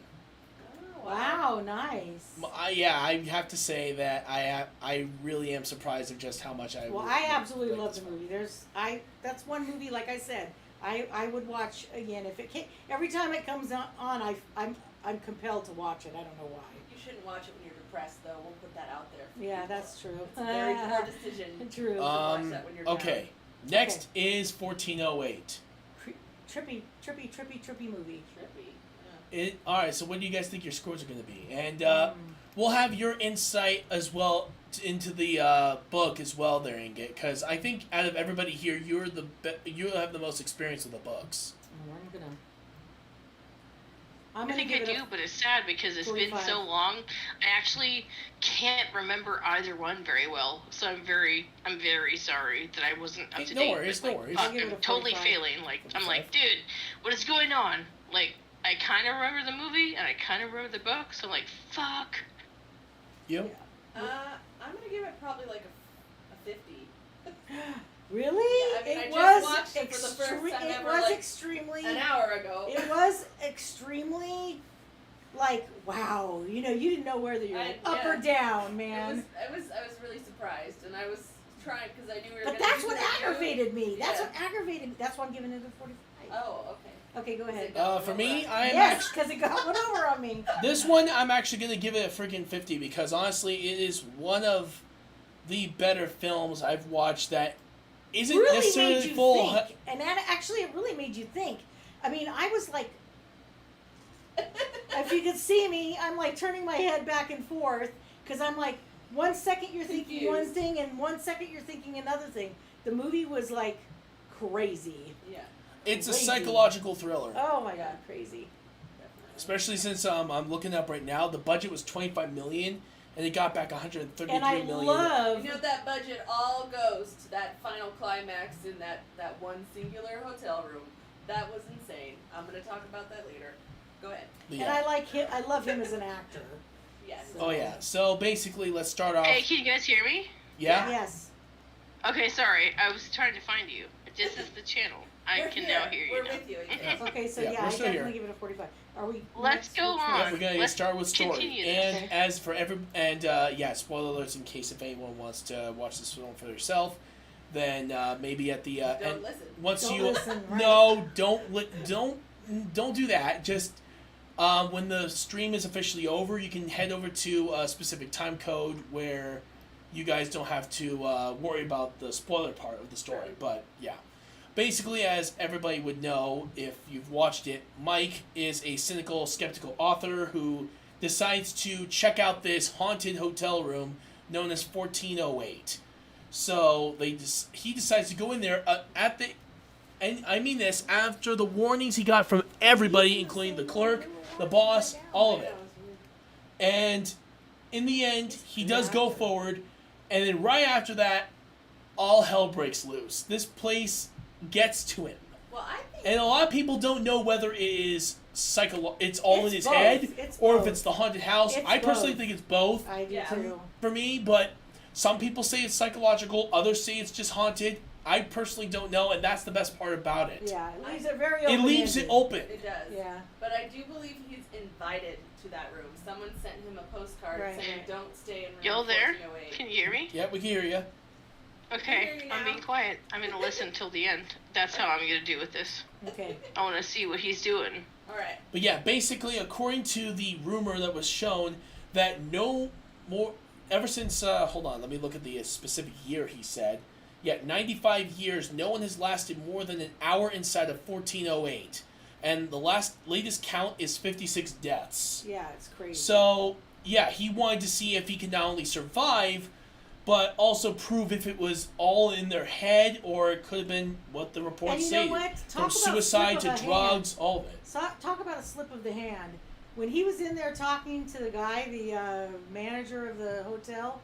Oh, Wow, nice. I have to say that I really am surprised of just how much I. Well, really I absolutely like love this the one. movie. That's one movie, like I said, I would watch again if it came, every time it comes on. I'm compelled to watch it. I don't know why. You shouldn't watch it when you're depressed, though. We'll put that out there. Yeah, that's true. It's a very poor decision. True. to watch that when you're down. Okay. Next is 1408. Trippy movie. Trippy. All right. So what do you guys think your scores are going to be? And we'll have your insight as well into the book as well there, Inget, because I think out of everybody here, you have the most experience with the books. I'm I think I do, but it's sad because it's 45. been so long. I actually can't remember either one very well, so I'm very sorry that I wasn't up to No date. worries, but, no worries. I'll give it I'm a totally 45. failing. Like I'm like, dude, what is going on? Like I kind of remember the movie and I kind of remember the book, so I'm like, fuck. You? I'm gonna give it probably like a 50. Really? Yeah, I mean, I it just was watched it for the first time it ever, was like, extremely. An hour ago. It was extremely, like, wow. You know, you didn't know whether you were up or down, man. I was really surprised, and I was trying because I knew we were. But gonna that's do what the review. aggravated me. That's Yeah. what aggravated me. That's why I'm giving it a 45. Oh, okay. Okay, go ahead. For me, I'm Yes, because it got one over on me. This one, I'm actually going to give it a freaking 50 because honestly, it is one of the better films I've watched that isn't Really necessarily made you full. think, and that actually it really made you think. I mean, I was like, if you could see me, I'm like turning my head back and forth because I'm like, 1 second you're thinking one Confused. thing and 1 second you're thinking another thing. The movie was like crazy. Yeah, It's a Crazy. psychological thriller, Oh my god, crazy. definitely. especially since I'm looking up right now. The budget was $25 million, and it got back $133 And I million. love. You know that budget all goes to that final climax in that one singular hotel room. That was insane. I'm gonna talk about that later. Go ahead. But And yeah. I like him. I love him as an actor. Yes. Oh yeah. So basically, let's start off. Hey, can you guys hear me? Yeah. Yes. Okay, sorry. I was trying to find you. This is the channel. I We're can here. now hear you We're now. with you. Yes. Okay, so Yeah, yeah, we're I still definitely here. give it a 45. Are we? Let's go on. Yeah, we're gonna Let's start with story, continue this. and Okay. as for yeah, spoiler alerts in case if anyone wants to watch this film for themselves, then maybe at the Don't end, listen. once Don't you listen, right. no, don't do that. Just when the stream is officially over, you can head over to a specific time code where you guys don't have to worry about the spoiler part of the story. Right. But yeah. Basically, as everybody would know if you've watched it, Mike is a cynical, skeptical author who decides to check out this haunted hotel room known as 1408. So he decides to go in there and I mean this after the warnings he got from everybody, including the clerk, the boss, all of it. And in the end, he does go forward, and then right after that, all hell breaks loose. This place gets to him. Well, I think. And a lot of people don't know whether it is it's all It's in his both. head It's or both. if it's the haunted house. It's I personally both. think it's both I do Yeah. too. for me, but some people say it's psychological, others say it's just haunted. I personally don't know, and that's the best part about it. Yeah, it leaves it very It open. leaves it open. It does. Yeah. But I do believe he's invited to that room. Someone sent him a postcard Right. saying, "Don't stay in room Y'all there? 1408." Can you hear me? Yeah, we can hear you. hear Okay, you I'm now. being quiet. I'm gonna listen till the end. That's how I'm gonna do with this. Okay. I wanna see what he's doing. All right. But yeah, basically, according to the rumor that was shown, that no more, ever since, hold on, let me look at the specific year he said. Yeah, 95 years, no one has lasted more than an hour inside of 1408. And the latest count is 56 deaths. Yeah, it's crazy. So, yeah, he wanted to see if he could not only survive, but also prove if it was all in their head or it could have been what the and reports you say. know what? From Talk about suicide slip to of a drugs, hand. all of it. Talk about a slip of the hand. When he was in there talking to the guy, the manager of the hotel,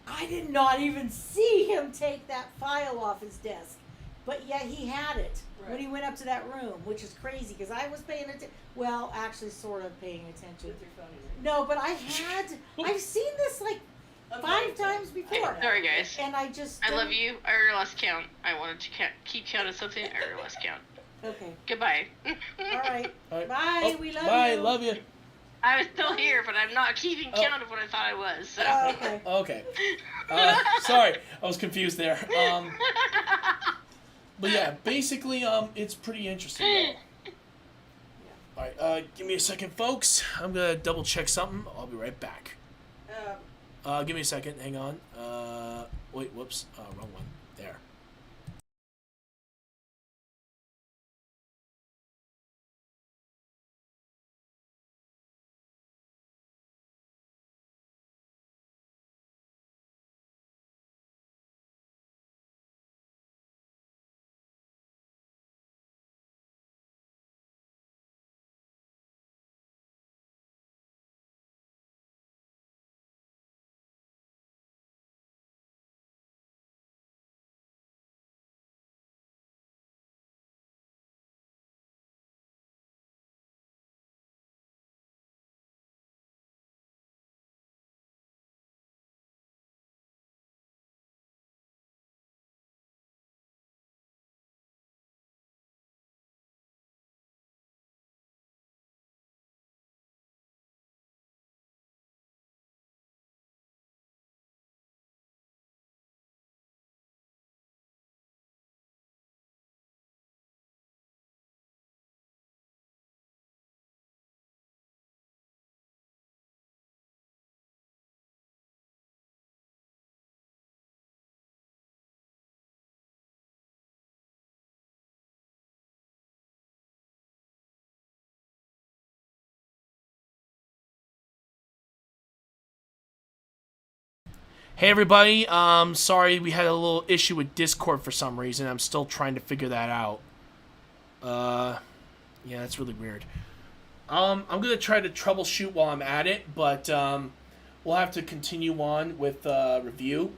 I did not even see him take that file off his desk. But yet he had it when Right. he went up to that room, which is crazy because I was paying attention. Well, actually, sort of paying attention. With your phone in No, but I've seen this like your 5 times before. Sorry, guys. And I just. I love don't- you. I already lost count. I wanted to keep count of something. I already lost count. Okay. Goodbye. All right. All right. Bye. Oh, We love bye, you. love you. I was still here, but I'm not keeping Oh. count of what I thought I was. So. Okay. Okay. Sorry, I was confused there. But yeah, basically, it's pretty interesting. Though. Alright, give me a second, folks. I'm gonna double check something. I'll be right back. Give me a second. Hang on. Wait, whoops. Wrong one. There. Hey everybody, sorry we had a little issue with Discord for some reason. I'm still trying to figure that out. Yeah, that's really weird. I'm gonna try to troubleshoot while I'm at it, but we'll have to continue on with review.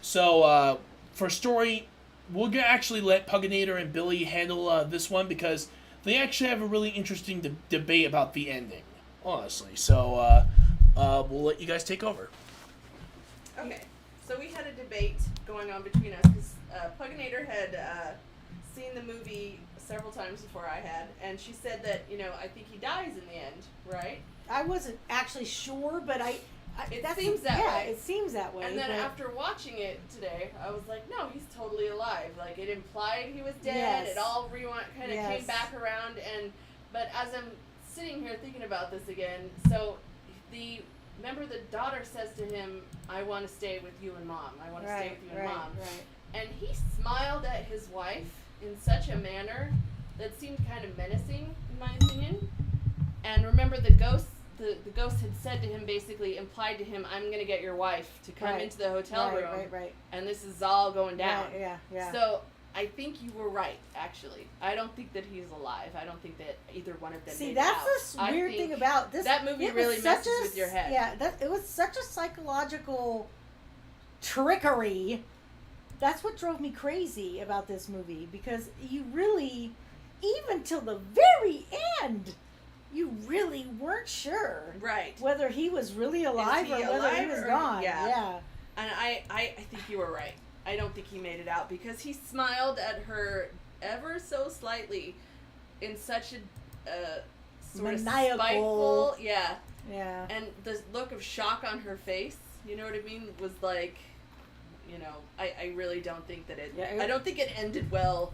So for story, we're gonna actually let Puginator and Billy handle this one because they actually have a really interesting debate about the ending, honestly. So we'll let you guys take over. Okay, so we had a debate going on between us because Puginator had seen the movie several times before I had, and she said that, I think he dies in the end, right? I wasn't actually sure, but It seems that way. it seems that way. And then but after watching it today, I was like, no, he's totally alive. Like, it implied he was dead. Yes. It all rewind, kind of Yes. came back around. But as I'm sitting here thinking about this again, so remember the daughter says to him, I want to stay with you and Mom. I want to stay with you and Mom. Right. And he smiled at his wife in such a manner that seemed kind of menacing, in my opinion. And remember, the ghost had said to him, basically implied to him, I'm going to get your wife to come into the hotel room. Right. And this is all going down. Right, yeah. So I think you were right, actually. I don't think that he's alive. I don't think that either one of them See, made that's it out. the weird thing about this. That movie really messes with your head. Yeah, it was such a psychological trickery. That's what drove me crazy about this movie, because you really, even till the very end, you really weren't sure whether he was really alive or whether he was gone. Yeah. And I think you were right. I don't think he made it out because he smiled at her ever so slightly in such a sort maniacal, of spiteful, yeah. And the look of shock on her face, you know what I mean, was like, I really don't think that I don't think it ended well,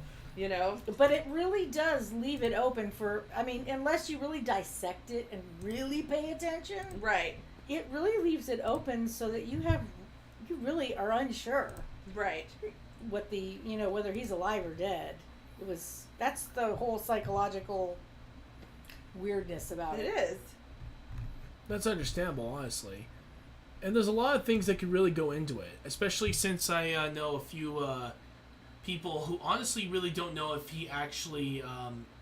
But it really does leave it open for, unless you really dissect it and really pay attention. Right. It really leaves it open so that you really are unsure. Right. What whether he's alive or dead. That's the whole psychological weirdness about it. It is. That's understandable, honestly. And there's a lot of things that could really go into it, especially since I know a few people who honestly really don't know if he actually,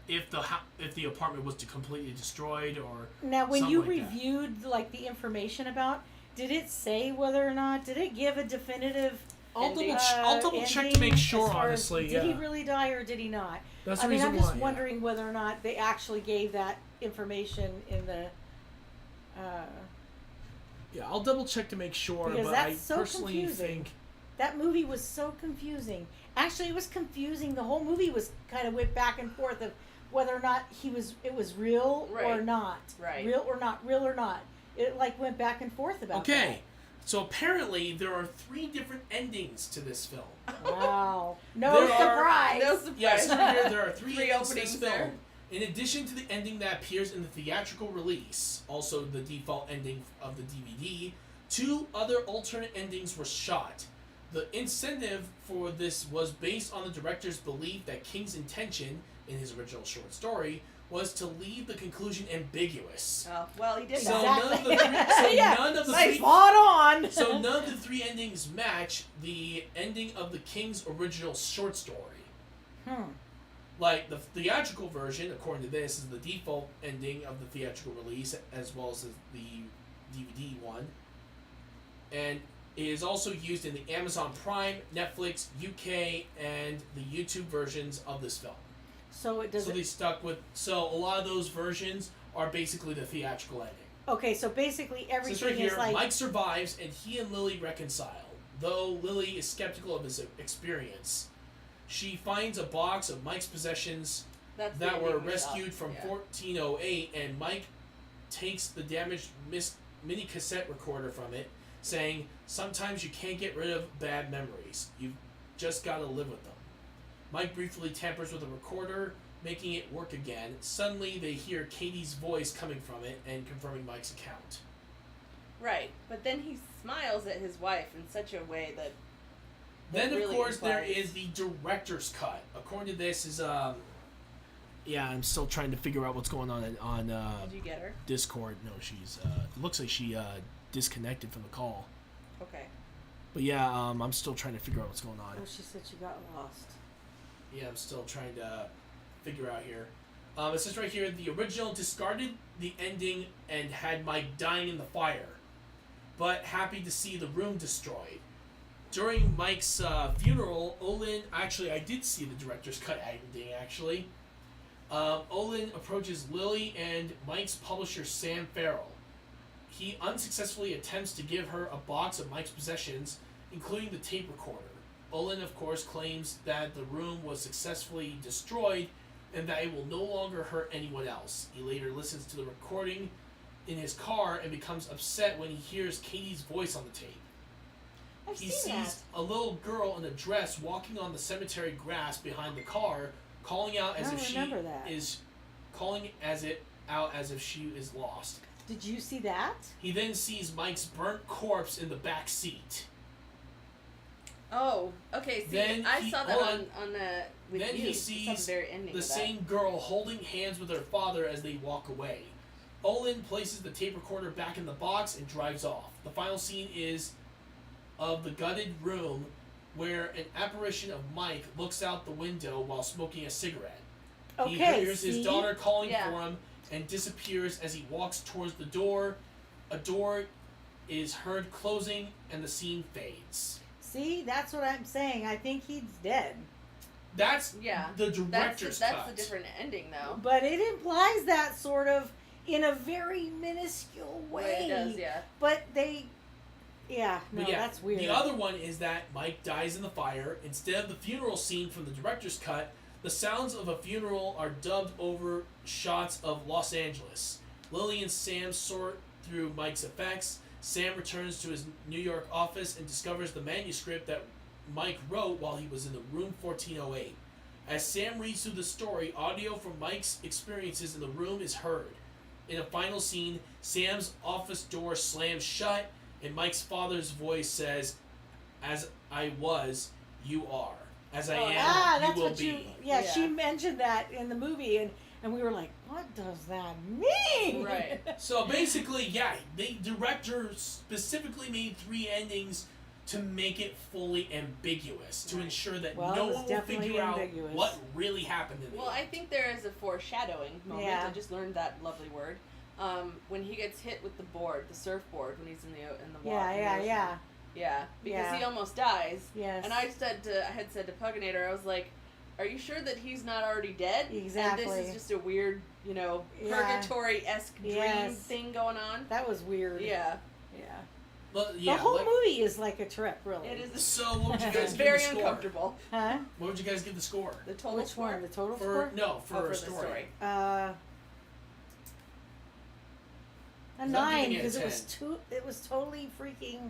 if the apartment was completely destroyed or. Now, when you reviewed the information about, did it say whether or not? Did it give a definitive? I'll double check to make sure. Honestly, did he really die or did he not? That's the reason I'm just why, wondering whether or not they actually gave that information in the. Yeah, I'll double check to make sure. Because but that's I so personally confusing. think That movie was so confusing. Actually, it was confusing. The whole movie was kind of went back and forth of whether or not it was real or not. Right. Real or not. Real or not. It went back and forth about that. Okay. So apparently there are 3 different endings to this film. Wow. No surprise. No surprise. Yes, there are 3 Three endings to this openings film. there. In addition to the ending that appears in the theatrical release, also the default ending of the DVD, 2 other alternate endings were shot. The incentive for this was based on the director's belief that King's intention, in his original short story, was to leave the conclusion ambiguous. Oh, well, he did So Exactly. none of the Like, three, spot on. so none of the 3 endings match the ending of the King's original short story. Like, the theatrical version, according to this, is the default ending of the theatrical release, as well as the DVD one. And it is also used in the Amazon Prime, Netflix, UK, and the YouTube versions of this film. So it doesn't. So they stuck with... So a lot of those versions are basically the theatrical ending. Okay, so basically So everything it's right here, is like. Mike survives, and he and Lily reconcile. Though Lily is skeptical of his experience, she finds a box of Mike's possessions That's the that were ending we saw. rescued from Yeah. 1408, and Mike takes the damaged mini cassette recorder from it, saying, "Sometimes you can't get rid of bad memories. You've just got to live with them." Mike briefly tampers with the recorder, making it work again. Suddenly, they hear Katie's voice coming from it and confirming Mike's account. Right, but then he smiles at his wife in such a way that. Then, of really course, there implies- is the director's cut. According to this, is yeah, I'm still trying to figure out what's going on Did you get her? Discord. No, she's it looks like she disconnected from the call. Okay. But yeah, I'm still trying to figure out what's going on. Oh, she said she got lost. Yeah, I'm still trying to figure out here. It says right here, the original discarded the ending and had Mike dying in the fire, but happy to see the room destroyed. During Mike's funeral, Olin... Actually, I did see the director's cut ending, actually. Olin approaches Lily and Mike's publisher, Sam Farrell. He unsuccessfully attempts to give her a box of Mike's possessions, including the tape recorder. Olin, of course, claims that the room was successfully destroyed and that it will no longer hurt anyone else. He later listens to the recording in his car and becomes upset when he hears Katie's voice on the tape. I've He seen sees a little girl in a dress walking on the cemetery grass behind the car, calling out as I if she remember that. is calling out as if she is lost. that. Did you see that? He then sees Mike's burnt corpse in the back seat. Oh, okay. See, Then I he- saw that hold on the. With Then you. he It's on sees the very ending the of that. same girl holding hands with her father as they walk away. Olin places the tape recorder back in the box and drives off. The final scene is of the gutted room where an apparition of Mike looks out the window while smoking a cigarette. He Okay, hears his see? daughter calling Yeah. for him and disappears as he walks towards the door. A door is heard closing and the scene fades. See, that's what I'm saying. I think he's dead. That's Yeah. the That's director's the cut. different ending though. But it implies that sort of in a very minuscule way. It does, yeah. But they. Yeah, no, But yeah, that's weird. The other one is that Mike dies in the fire. Instead of the funeral scene from the director's cut, the sounds of a funeral are dubbed over shots of Los Angeles. Lily and Sam sort through Mike's effects. Sam returns to his New York office and discovers the manuscript that Mike wrote while he was in the room 1408. As Sam reads through the story, audio from Mike's experiences in the room is heard. In a final scene, Sam's office door slams shut, and Mike's father's voice says, "As I was, you are. As I am, that's you will what be." you. Yeah, Yeah. she mentioned that in the movie, and we were like, what does that mean? Right. So basically, yeah, the director specifically made 3 endings to make it fully ambiguous, to Right. ensure that Well, no it was one will definitely figure out ambiguous. what really happened in the Well, I end. think there is a foreshadowing moment. Yeah. I just learned that lovely word. When he gets hit with the board, the surfboard, when he's in the water. in the ocean. Yeah, because Yeah. he almost dies. Yes. And I had said to Puginator, I was like, "Are you sure that he's not already dead? Exactly. And this is just a weird, Yeah. purgatory-esque dream Yes. thing going on." That was weird. Yeah, Yeah. But, yeah, The whole like- movie is like a trip, really. it is. So what would you It's guys give very the score? uncomfortable. Huh? What would you guys give the score? The total Which score? one? The total For score? no, for Oh, a for story. the story. A I'm 9 giving it a because it 10. was totally freaking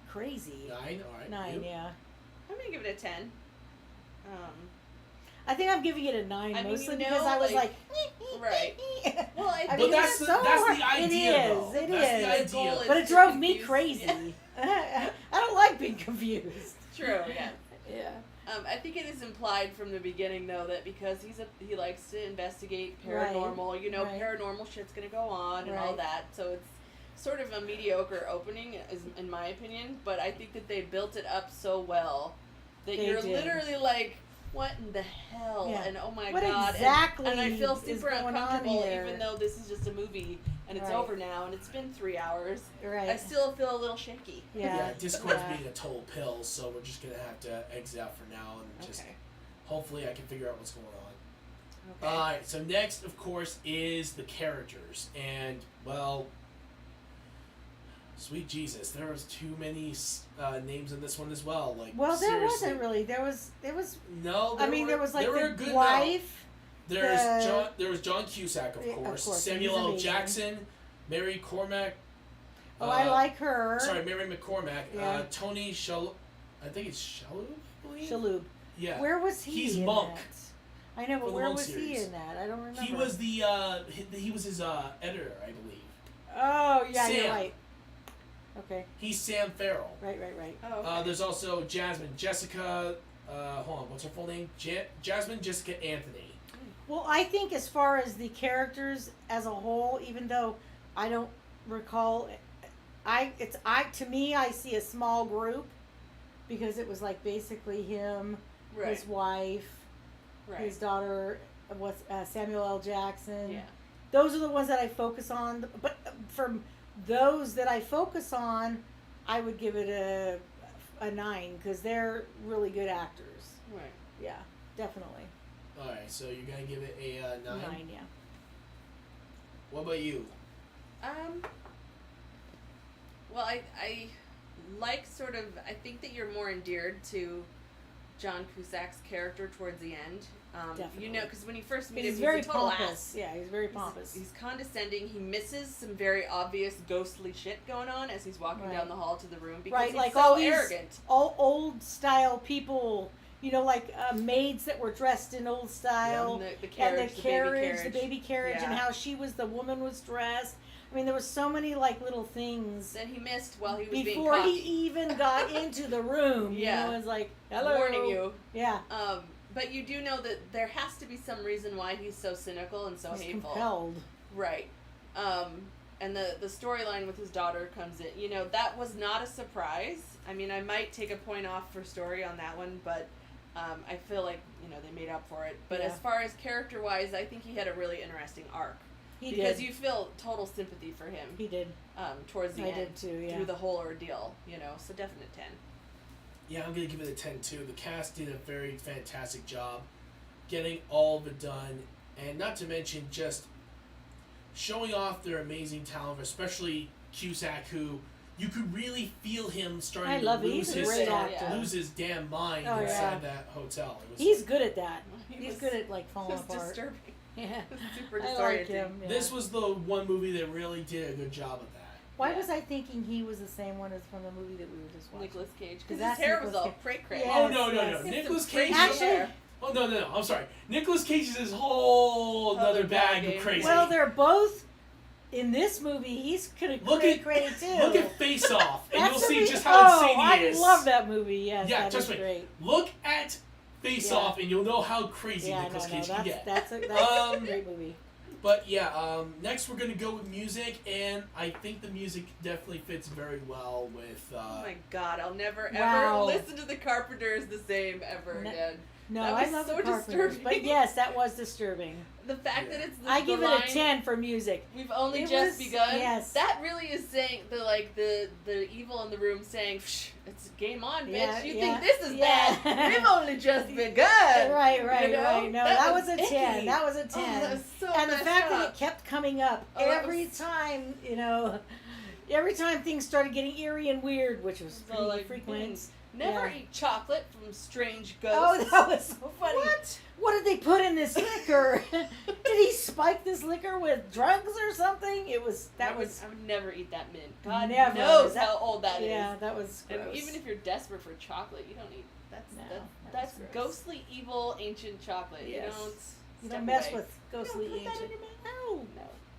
crazy. 9, all right. 9, You? yeah. I'm gonna give it a 10. I think I'm giving it a 9 I mean, mostly you know, because I was like, right. Well, I I But mean, that's it's the, so that's hard. the idea, It though. is. It That's is. the idea. goal But is it to drove me confuse- crazy. Yeah. I don't like being confused. True. Yeah. Yeah. I think it is implied from the beginning, though, that because he likes to investigate paranormal, Right. paranormal shit's gonna go on and all Right. that. So it's sort of a mediocre opening, in my opinion. But I think that they built it up so well that They you're did. literally like, what in the hell? Yeah. And oh my What god! exactly and I feel is super going on uncomfortable, here? even though this is just a movie and it's Right. over now and it's been 3 hours. Right. I still feel a little shaky. Yeah. Discord's Yeah. being a total pill, so we're just gonna have to exit out for now and just Okay. hopefully I can figure out what's going on. Okay. Alright, so next, of course, is the characters. And, well, sweet Jesus, there was too many names in this one as well. Like, Well, there seriously. wasn't really. There was. No, There was like there were a the good wife. There was John Cusack, of Yeah, course. of course, Samuel he's L. amazing. Jackson, Mary Cormack. Oh, I like her. Sorry, Mary McCormack. Yeah. Tony I think it's Shalhoub, I believe? Shalhoub. Yeah. Where was he? He's in Monk. That? I know, For but the where Monk was he series. in that? I don't remember. He was he was his editor, I believe. Oh yeah, you're Sam. right. Okay. He's Sam Farrell. Right. Oh, okay. There's also Jasmine Jessica. Hold on, what's her full name? Jasmine Jessica Anthony. Well, I think as far as the characters as a whole, even though I don't recall, to me I see a small group because it was like basically him, right. his wife, Right. his daughter, Samuel L. Jackson. Yeah. Those are the ones that I focus on. But from those that I focus on, I would give it a 9 because they're really good actors. Right. Yeah, definitely. Alright, so you're gonna give it a 9? 9, yeah. What about you? Well, I like sort of. I think that you're more endeared to John Cusack's character towards the end. Definitely. Because when you first meet He's him, very he's a total pompous. ass. Yeah, he's very pompous. He's condescending. He misses some very obvious ghostly shit going on as he's walking Right. down the hall to the room because Right, he's like so all these arrogant. all old style people, like maids that were dressed in old style, And the carriage, the baby carriage, and Yeah. how the woman was dressed. I mean, there were so many like little things That he missed while he was being before cocky. he even got into the room. Yeah. It's like, hello, warning you. Yeah, But you do know that there has to be some reason why he's so cynical and so he's hateful. compelled. Right. And the storyline with his daughter comes in. That was not a surprise. I mean, I might take a point off for story on that one, but I feel like, they made up for it. But Yeah. as far as character-wise, I think he had a really interesting arc. He because did. you feel total sympathy for him He did. towards the I end. did too. Yeah. Through the whole ordeal, so definite 10. Yeah, I'm gonna give it a 10 too. The cast did a very fantastic job getting all of it done, and not to mention just showing off their amazing talent, especially Cusack, who you could really feel him starting I to love it. lose He's a his great actor. actor. lose his damn mind Oh, inside yeah. that hotel. It was, He's good at that. He He's was- good at like falling It was apart. disturbing. Yeah. It was super I disorienting. like him. Yeah. This was the one movie that really did a good job of that. Why Yeah. was I thinking he was the same one as from the movie that we were just watching? Nicolas Cage. Because his that's hair was Nicolas all Cage. cray-cray. Yeah. Oh Yes, no no yes. no! He had Nicolas some Cage. crazy Actually- hair. Oh no! I'm sorry. Nicolas Cage is his whole Other another bag bag of crazy. Well, they're both in this movie. He's gonna Look cray at- cray too. Look at Face Off, and That's you'll the see re- just how insane I he is. love that movie. Yes, Yeah, that trust is me. great. Look at Face Yeah. Off, and you'll know how crazy Yeah, Nicolas Cage can that's get. that's a Um, great movie. But yeah, next we're gonna go with music, and I think the music definitely fits very well with. Oh my god, I'll never Wow. ever listen to the Carpenters the same ever No, again. No, that I was love so the Carpenters, disturbing. but yes, that was disturbing. The fact Yeah. that it's I the give line, it a 10 for music. We've only It just was- begun. yes. That really is saying the evil in the room saying, "Psh, it's game on, bitch. Yeah, You yeah, think this is yeah. bad? We've only just begun." Right, You know? right. No, that was a icky. 10. That was a 10. Oh, that was so And the messed fact that up. it kept coming up Oh, that every was- time, every time things started getting eerie and weird, which was So, pretty like, frequent. Never Yeah. eat chocolate from strange Oh, ghosts. that was so funny. What? What did they put in this liquor? Did he spike this liquor with drugs or something? It was I would never eat that mint. God Never. knows That- how old that is. Yeah, that was gross. And even if you're desperate for chocolate, you don't eat. That's No, that's that's gross. ghostly, evil, ancient chocolate. Yes. You You step don't mess away. with ghostly Don't put that ancient. in your mouth.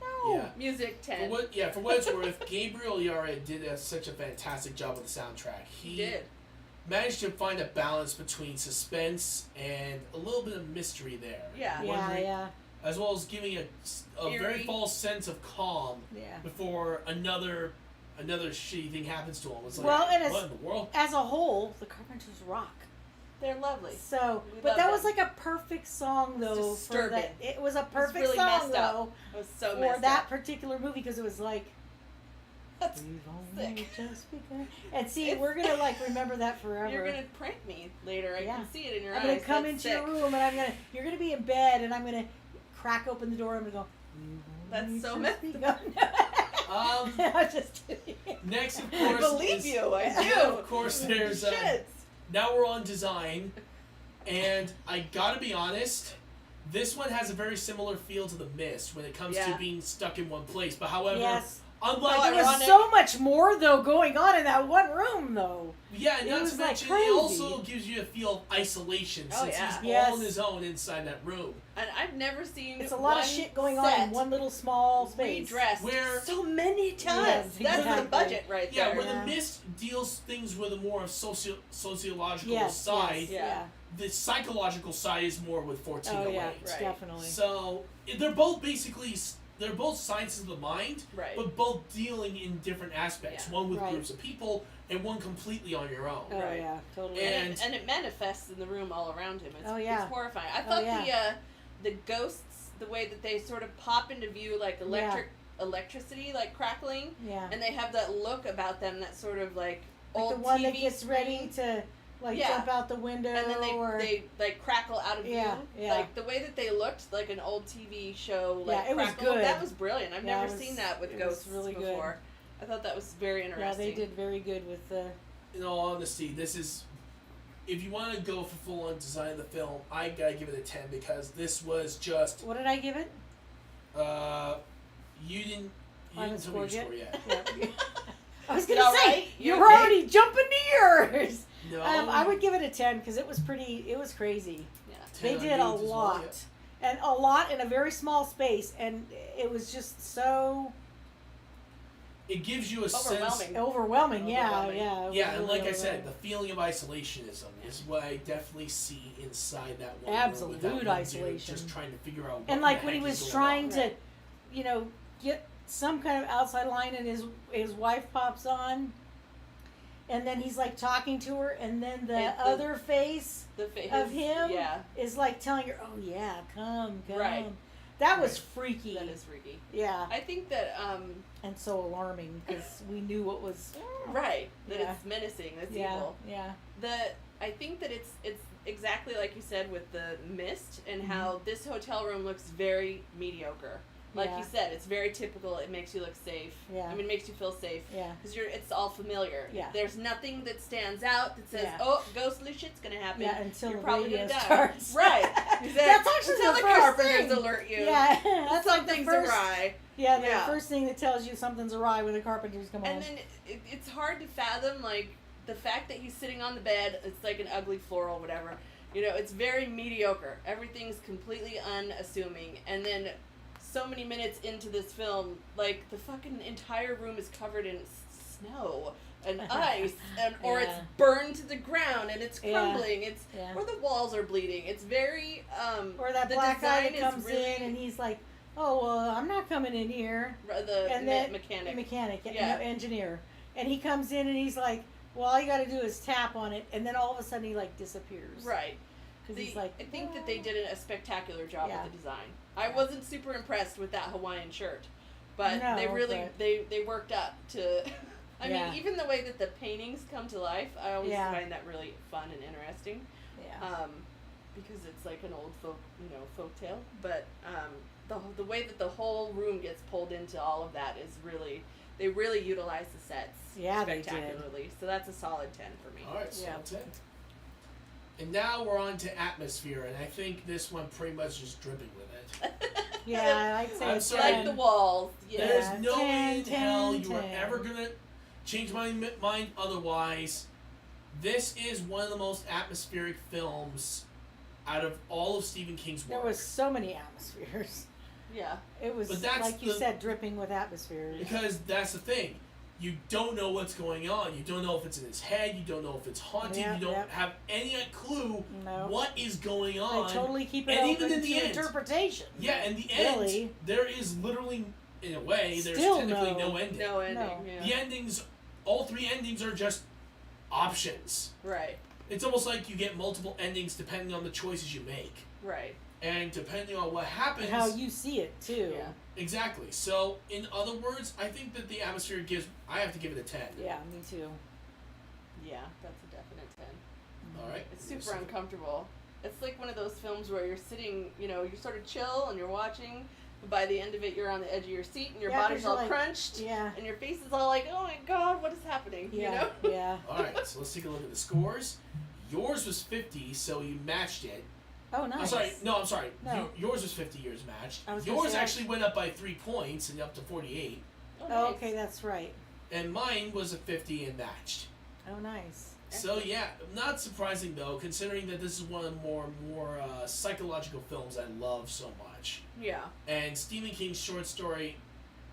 No, No. Yeah. Music 10. For what it's worth, Gabriel Yara did such a fantastic job with the soundtrack. He did. Managed to find a balance between suspense and a little bit of mystery there. Yeah. Yeah. As well as giving a very Eerie. false sense of calm Yeah. before another shitty thing happens to him. It's like, Well, and what in the world? As a whole, the Carpenters rock. They're lovely. So, We but love that was them. like a perfect song though. For disturbing. that, it was a perfect really song messed up. though It was so for messed that up. particular movie because it was like. That's We've only sick. just begun. And see, It's- we're gonna like remember that forever. You're gonna prank me later. I Yeah. can see it in your I'm eyes. gonna come That's into sick. your room and you're gonna be in bed and I'm gonna crack open the door and I'm gonna go. That's "We've so only messed just begun." I'm just kidding. Next, of I course, believe is, you. I do. Of course, there's Shit. now we're on design, and I gotta be honest, this one has a very similar feel to The Mist when it comes Yeah. to being stuck in one place. But however, Yes. unlike Oh, There was ironic. so much more though going on in that one room though. yeah, it not was, to like, mention crazy. it also gives you a feel of isolation Oh, since yeah. he's Yes. all on his own inside that room. And I've never seen It's a lot of one shit going on in set one little small space. redressed Where- so many times. Yes, That's exactly. the budget right Yeah, there. where Yeah. The Mist deals things with a more sociological Yes, side, yes, Yeah. yeah. the psychological side is more with 1408. Oh yeah, Right. definitely. So they're both basically they're both sciences of the mind, Right. but both dealing in different aspects. Yeah. One with Right. groups of people, and one completely on your own. Oh Right. yeah, totally. And- And it manifests in the room all around him. It's, Oh, yeah. it's horrifying. I Oh, thought yeah. the ghosts, the way that they sort of pop into view like electricity, like crackling, yeah. and they have that look about them, that sort of like Like old the one TV that gets ready screen. to like Yeah. jump out the window And then or they like crackle out of Yeah, view. yeah. Like the way that they looked like an old TV show. Like Yeah, it was crackle. good. That was brilliant. I've Yeah, never it was- seen that with it ghosts was really good. before. I thought that was very yeah, interesting. they did very good with the In all honesty, this is if you want to go for full on design of the film, I gotta give it a 10 because this was just what did I give it? you didn't I haven't tell me your scored score yet. Yeah. I was You gonna say alright? you You were okay? already jumping to yours. No, I would give it a 10 because it was crazy. Yeah. 10 They on did you a as well, lot. yeah. And a lot in a very small space, and it was just so It gives you a sense. Overwhelming. overwhelming. Yeah, Overwhelming. yeah. it was Yeah, and really like I said, overwhelming. the feeling of isolationism is what I definitely see inside that one. Absolute room with that one dude isolation. just trying to figure out. What And the like when heck he is was going trying on. to, you know, get some kind of outside line, and his wife pops on, and then he's like talking to her, and then the And the- other face The face of him Yeah. is like telling her, "Oh yeah, come." Right. That was freaky. That is freaky. Yeah, I think that and so alarming because we knew what was. right that Yeah. it's menacing. It's Yeah, evil. yeah, I think that it's exactly like you said with the mist and Mm-hmm. how this hotel room looks very mediocre. Like Yeah. you said, it's very typical. It makes you look safe. Yeah. I mean, it makes you feel safe. yeah. Because it's all familiar. Yeah. There's nothing that stands out that says, Yeah. "Oh, ghostly shit's gonna happen." Yeah, until You're the probably radio gonna die. starts. Right. That's actually until the the first carpenters thing. alert you. Yeah, that's like the Something's first. awry. Yeah, the Yeah. first thing that tells you something's awry when the carpenters come And on. then it's hard to fathom, like, the fact that he's sitting on the bed, it's like an ugly floor or whatever. You know, it's very mediocre. Everything's completely unassuming. And then so many minutes into this film, like, the fucking entire room is covered in snow and ice, and or it's Yeah. burned to the ground and it's Yeah. crumbling. It's Yeah. or the walls are bleeding. It's very Or that the black guy design that is comes really- in and he's like, "Oh well, I'm not coming in here." the And then mechanic. Yeah, engineer, and he comes in and he's like, "Well, all you got to do is tap on it," and then all of a sudden he like disappears. Right. Because he's like, I think that they did a spectacular job Yeah. with the design. I Yeah. wasn't super impressed with that Hawaiian shirt, but No, they really but- they worked up to. I Yeah. mean, even the way that the paintings come to life, I always Yeah. find that really fun and interesting. Yeah. Because it's like an old folk tale. But the way that the whole room gets pulled into all of that is really they really utilize the sets Yeah, they did. spectacularly. So that's a solid 10 for me. All right, so Yeah. 10. And now we're on to atmosphere, and I think this one pretty much is dripping with it. Yeah, I'd say I'm it's sorry. Like the walls. Yeah. There's no 10, way in 10, hell you are 10. ever gonna change my mind otherwise. This is one of the most atmospheric films out of all of Stephen King's There work. was so many atmospheres. Yeah. It was, But that's like you the- said, dripping with atmospheres. Because that's the thing. You don't know what's going on. You don't know if it's in his head. You don't know if it's haunted. Yep, you don't yep. have any clue No. what is going on. They totally keep it And open even in the to end- interpretation. Yeah, in the end, Really? there is literally, in a way, there's Still technically no. no ending. No ending. No. Yeah. The endings, all 3 endings are just options. Right. It's almost like you get multiple endings depending on the choices you make. Right. And depending on what happens. And how you see it, too. Yeah. Exactly. So, in other words, I think that the atmosphere gives. I have to give it a 10. Yeah, me too. Yeah, that's a definite 10. Alright. It's super uncomfortable. It's like one of those films where you're sitting, you're sort of chill and you're watching, but by the end of it, you're on the edge of your seat and your Yeah, 'cause body's you're all like- crunched, Yeah. and your face is all like, oh my god, what is happening? Yeah. Yeah. Alright, so let's take a look at the scores. Yours was 50, so you matched it. Oh, nice. I'm sorry. No. Yours was 50, yours matched. I was gonna Yours say actually went up by 3 points and up to 48. Oh, Oh, nice. okay, that's right. And mine was a 50 and matched. Oh, nice. So yeah, not surprising though, considering that this is one of the more psychological films I love so much. Yeah. And Stephen King's short story,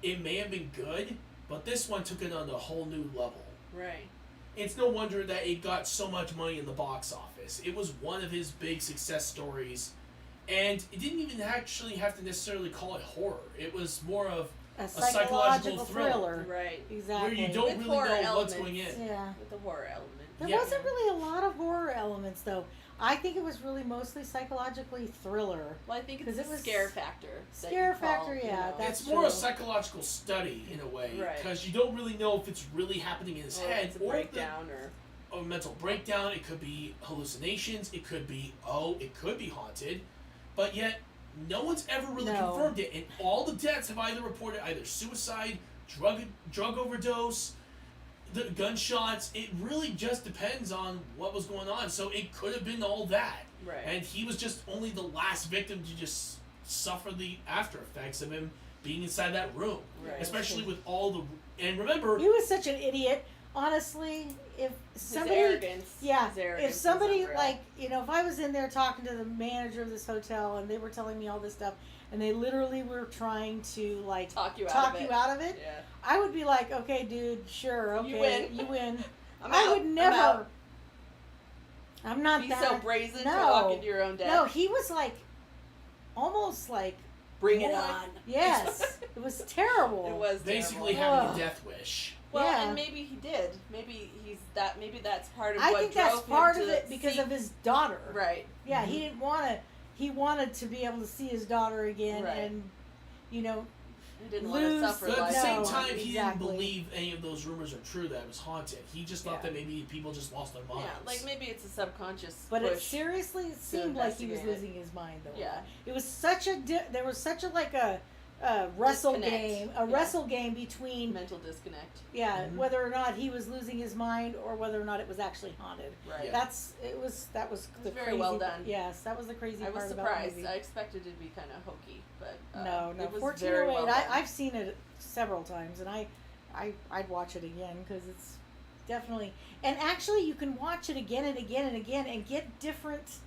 it may have been good, but this one took it on a whole new level. Right. It's no wonder that it got so much money in the box office. It was one of his big success stories, and it didn't even actually have to necessarily call it horror. It was more of A psychological psychological thriller. Right. Exactly. where you don't With really horror know what's elements. going in. Yeah. With the horror element. There Yeah. wasn't really a lot of horror elements, though. I think it was really mostly psychologically thriller. Well, I think it's 'Cause the it was- scare factor. that Scare you call, factor, yeah, that's It's more a true. psychological study in a way, Right. because you don't really know if it's really happening in his Or head it's a or if breakdown, or a mental breakdown. It could be hallucinations. It could be haunted, but yet no one's ever really No. confirmed it. And all the deaths have either reported either suicide, drug overdose, the gunshots. It really just depends on what was going on. So it could have been all that, right. and he was just only the last victim to just suffer the after effects of him being inside that room, Right. especially with all the. And remember, He was such an idiot. Honestly, if His somebody, arrogance. yeah, His arrogance if is somebody unreal. like, if I was in there talking to the manager of this hotel and they were telling me all this stuff and they literally were trying to like talk you talk out of you it. out of it, Yeah. I would be like, okay, dude, sure, okay, You win. win. I'm I out. would I'm never. out. I'm not Be that. so brazen to no. walk into your own death. No, he was like, almost like, Bring it more- on. Yes, it was terrible. It was basically terrible. having Ugh. a death wish. Well, Yeah. and maybe he did. Maybe Maybe that's part of I what think drove that's him part to of it because seek- of his daughter. Right. Yeah, he didn't want to. He wanted to be able to see his daughter again, Right. and He didn't want to lose suffer But at like the same No, time, he didn't exactly. believe any of those rumors are true that it was haunted. He just thought Yeah. that maybe people just lost their minds. Yeah, like maybe it's a subconscious but it push. seriously it seemed like he was investigate it. losing his mind though. Yeah. It was such a there was such a like a wrestle Disconnect. game, Yeah. wrestle game between Mental disconnect. Mhm. whether or not he was losing his mind or whether or not it was actually haunted. Right. Yeah. That was the very crazy well done. Yes, that was the crazy I was part about the surprised. movie. I expected it to be kind of hokey, but No, it was 1408. very well done. I've seen it several times, and I'd watch it again because it's definitely. And actually, you can watch it again and again and again and get different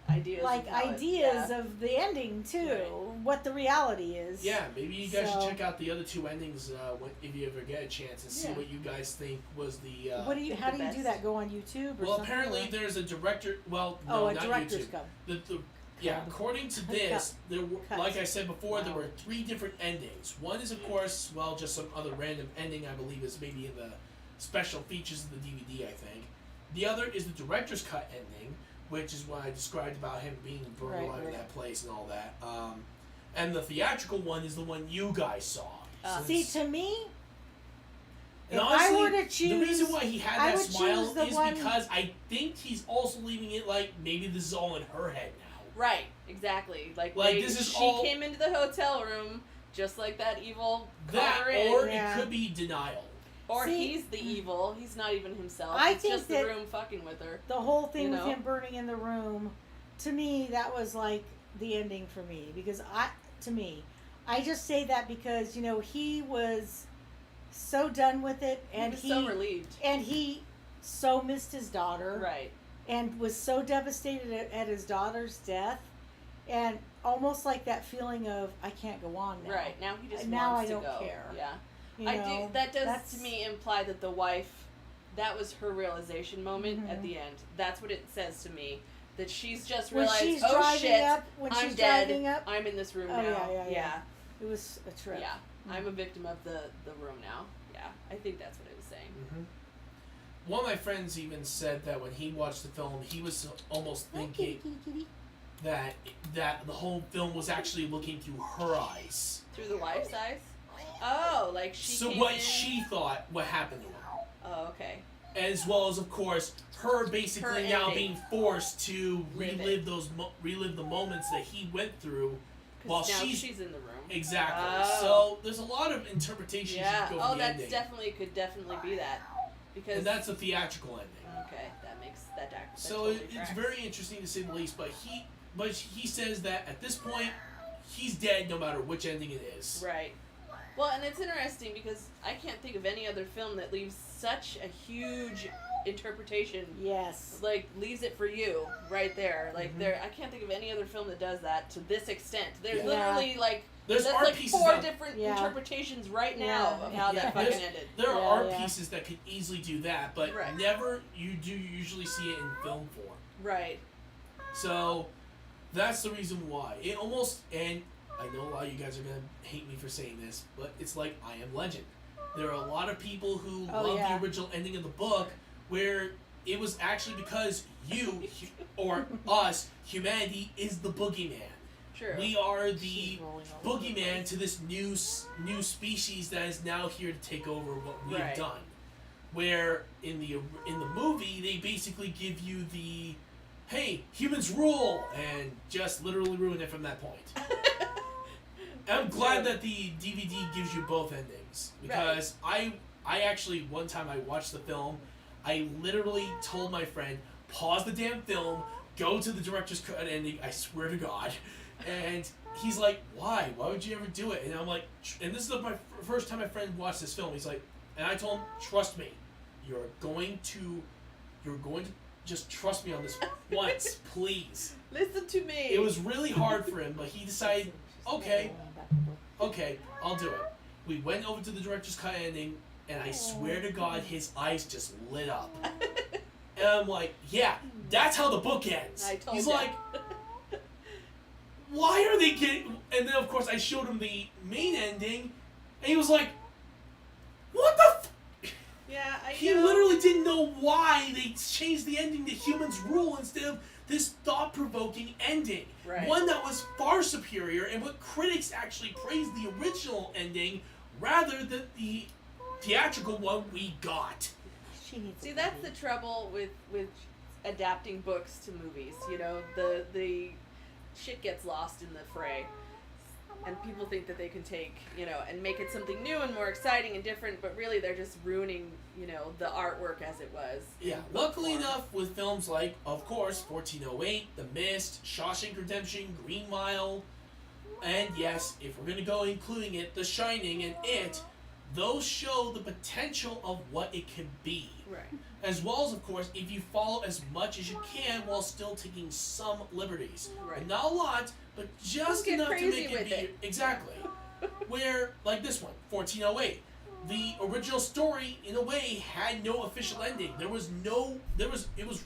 ideas of the ending too. Right. What the reality is. Yeah, maybe you guys So- should check out the other 2 endings if you ever get a chance and see Yeah. what you guys think was the. What do you? How the do you do best. that? Go on YouTube or well, something? apparently or? there's a director. Well, Oh, no, a not director's YouTube. cut. Yeah, Cut. according to this, there were, Cut. like I said before, there Wow. were 3 different endings. One is, of course, well, just some other random ending. I believe is maybe in the special features of the DVD. I think. The other is the director's cut ending, which is what I described about him being burned Right, alive in right. that place and all that. And the theatrical one is the one you guys saw. See, Since- to me, and if honestly, I were to the choose, reason why he had I that would smile choose the is one- because I think he's also leaving it like maybe this is all in her head now. Right, exactly. Like Like, this is she all- came into the hotel room just like that evil That, coloring. or Yeah. it could be denial. Or See- he's the evil. He's not even himself. I It's think just the that- room fucking with her. The whole thing You with know? him burning in the room, to me, that was like the ending for me. Because I just say that because, you know, he was so done with it, and he was so relieved. and he so missed his daughter, Right. and was so devastated at his daughter's death, and almost like that feeling of I can't go on now. Right. Now he just Now wants I don't to go. care. Yeah. You I know, do. That does that's- to me imply that the wife, that was her realization moment at Mhm. the end. That's what it says to me. That she's just when realized, she's oh driving shit, up, when I'm she's dead. driving up, I'm in this room Oh, now. yeah. it was a trip. Yeah. I'm a victim of the room now. Yeah. I think that's what it was saying. Mm-hmm. One of my friends even said that when he watched the film, he was almost thinking that the whole film was actually looking through her eyes. Through the wife's eyes? Oh, like she So came what in? she thought what happened to her. Oh, okay. As well as, of course, her basically Her now ending. being forced to Live relive the moments that he went through while Because now she's she's in the room. exactly. Oh. So there's a lot of interpretations Yeah. you can go Oh, from the that's ending. could definitely be that. Because And that's a theatrical ending. okay, that makes that act. So it's very interesting to say the least. But he says that at this point, he's dead no matter which ending it is. right. Well, and it's interesting because I can't think of any other film that leaves such a huge interpretation. Yes. Like leaves it for you right there. Like Mhm. there, I can't think of any other film that does that to this extent. There's Yeah. literally like There's that's art like pieces 4 that different Yeah. interpretations right now Yeah. of how Yeah. that fucking There's- ended. there are Yeah, art yeah. pieces that could easily do that, but Right. never you do usually see it in film form. Right. So that's the reason why. It almost, and I know a lot of you guys are going to hate me for saying this, but it's like I Am Legend. There are a lot of people who Oh, love yeah. the original ending of the book where it was actually because or us, humanity, is the boogeyman. True. We are the She's rolling all over the boogeyman place. to this new species that is now here to take over what we have Right. done. Where in the movie they basically give you the hey, humans rule, and just literally ruin it from that point. I'm glad that the DVD gives you both endings because I actually one time I watched the film, I literally told my friend pause the damn film, go to the director's cut ending. I swear to God, and he's like, why? Why would you ever do it? And I'm like, and this is my first time my friend watched this film. He's like, and I told him, trust me, you're going to just trust me on this once, please. Listen to me. It was really hard for him, but he decided, okay, I'll do it. We went over to the director's cut ending, and I swear to God, his eyes just lit up. And I'm like, yeah, that's how the book ends. I told He's ya. like, why are they getting... And then, of course, I showed him the main ending, and he was like, what the Yeah, He literally didn't know why they changed the ending to humans rule instead of this thought-provoking ending. Right. One that was far superior, and what critics actually praised the original ending rather than the theatrical one we got. She needs See, a that's the baby. trouble with adapting books to movies. You know, the shit gets lost in the fray, and people think that they can take, you know, and make it something new and more exciting and different, but really they're just ruining, you know, the artwork as it was. Yeah, in book luckily form. enough, with films like, of course, 1408, The Mist, Shawshank Redemption, Green Mile, and yes, if we're going to go including it, The Shining and It, those show the potential of what it can be. Right. As well as, of course, if you follow as much as you can while still taking some liberties. Right. And not a lot, but just Don't get enough to crazy make it with be... it. Exactly. Where, like this one, 1408. The original story, in a way, had no official ending. It was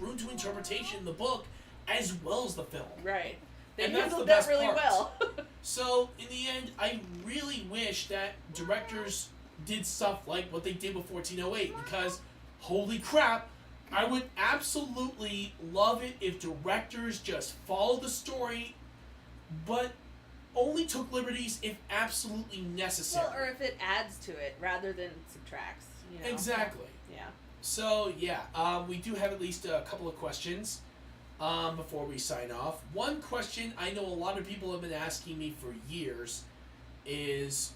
room to interpretation in the book as well as the film. Right. They And that's handled the that best really part. well. So, in the end, I really wish that directors did stuff like what they did with 1408, because, holy crap, I would absolutely love it if directors just followed the story, but only took liberties if absolutely necessary. Well, or if it adds to it rather than subtracts. You know? Exactly. Yeah. So, yeah, we do have at least a couple of questions before we sign off. One question I know a lot of people have been asking me for years is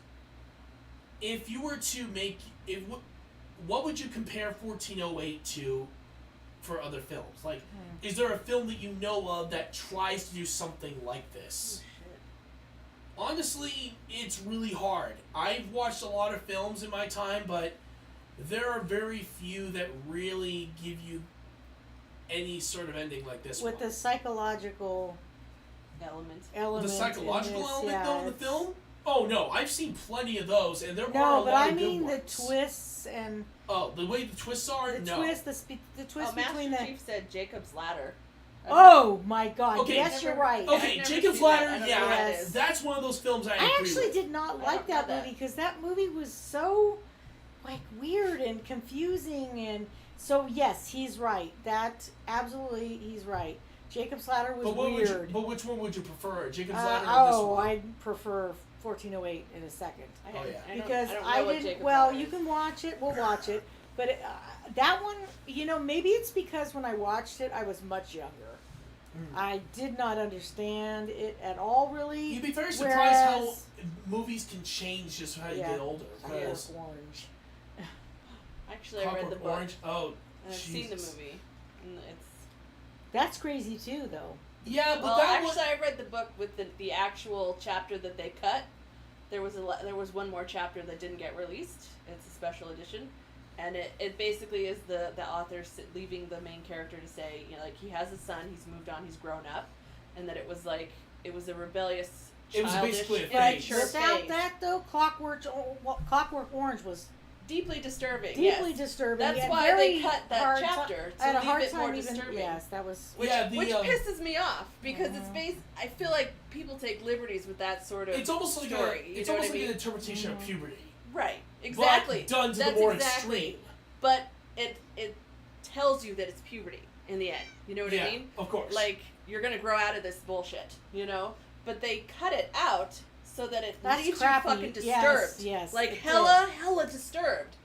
if you were to make what would you compare 1408 to for other films? Like, is there a film that you know of that tries to do something like this? Honestly, it's really hard. I've watched a lot of films in my time, but there are very few that really give you any sort of ending like this With one. the psychological Element. The psychological in this, element, yeah, though, in the film? Oh, no, I've seen plenty of those, and there are a No, but lot I of good mean the ones. twists and Oh, the way the twists are? the No. twist, the twist between Master the. Chief said Jacob's Ladder. Oh my God! Okay. Yes, you're right. Okay, I've never Jacob's seen that. I Ladder, don't yeah, know what that Yes. is. that's one of those films I I agree actually with. did not I like don't know that that. movie because that movie was so like weird and confusing, and so yes, he's right. That absolutely, he's right. Jacob's Ladder was weird. But which one would you prefer, Jacob's Ladder or this Oh, one? I'd prefer 1408 in a second. Oh, yeah. Because don't know I what didn't. Jacob's Well, Ladder you is. can watch it. We'll watch it. But that one, maybe it's because when I watched it, I was much younger. I did not understand it at all, really. You'd be very surprised how Whereas- movies can change just how you get older. Because Clockwork Orange. Actually, I read the Clockwork book. Orange, oh, And I've seen the Jesus. movie. And it's That's crazy too, though. Yeah, but well, that actually, I read the book with the actual chapter that they cut. There was one more chapter that didn't get released. It's a special edition, and it basically is the author leaving the main character to say, like, he has a son, he's moved on, he's grown up, and that it was a rebellious, It was childish, basically a But phase. immature without phase. that, though, Clockwork Orange was Deeply disturbing. deeply yes. disturbing. That's and why very they cut that hard chapter I had to a hard leave it more time even. disturbing. Yes, that was. Which, Yeah, which pisses me off because it's based. I feel like people take liberties with that sort of It's almost like story. it's you know almost what I like mean? an interpretation of puberty. Right. Exactly. But done to That's the more exactly. extreme. But it tells you that it's puberty in the end. You know what Yeah, I mean? of course. Like, you're gonna grow out of this bullshit, But they cut it out so that it That's leaves crappy. you fucking Yes, disturbed. yes, Like it hella disturbed.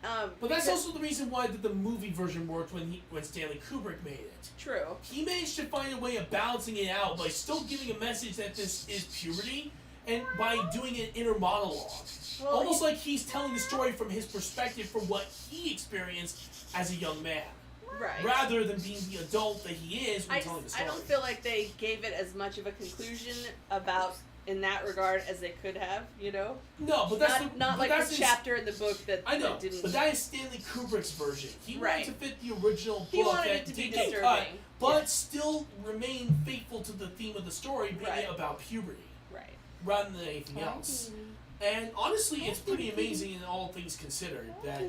But that's because- also the reason why the movie version worked when Stanley Kubrick made it. true. He managed to find a way of balancing it out by still giving a message that this is puberty, and by doing an inner monologue. Well, Almost like he's telling the story from his perspective from what he experienced as a young man. Right. Rather than being the adult that he is when telling the I story. don't feel like they gave it as much of a conclusion in that regard as they could have, No, but that's not but like that's the his- chapter in the book that I know, that didn't. but that is Stanley Kubrick's version. He Right. wanted to fit the original He book wanted that it to be did get disturbing. cut, but Yeah. still remain faithful to the theme of the story, being Right. about puberty Right. rather than anything else. And honestly, it's pretty amazing in all things considered that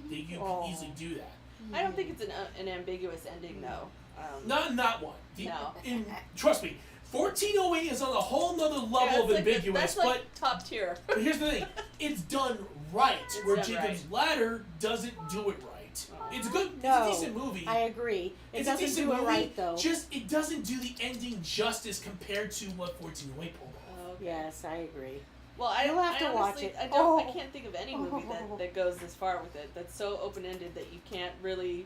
you can easily do that. I don't think it's an ambiguous ending though. Not in that one. No. Trust me, 1408 is on a whole nother level Yeah, of that's ambiguous, that's like top tier. but here's the thing: it's done right. It's where done Jacob's Ladder doesn't do it right. It's a good, No, it's a decent movie. I agree. It It's a doesn't decent do it movie. right, though. Just it doesn't do the ending justice compared to what 1408 pulled off. Okay. Yes, I agree. Well, I You'll have to watch honestly, it. I Oh. can't think of any movie that goes this far with it. That's so open ended that you can't really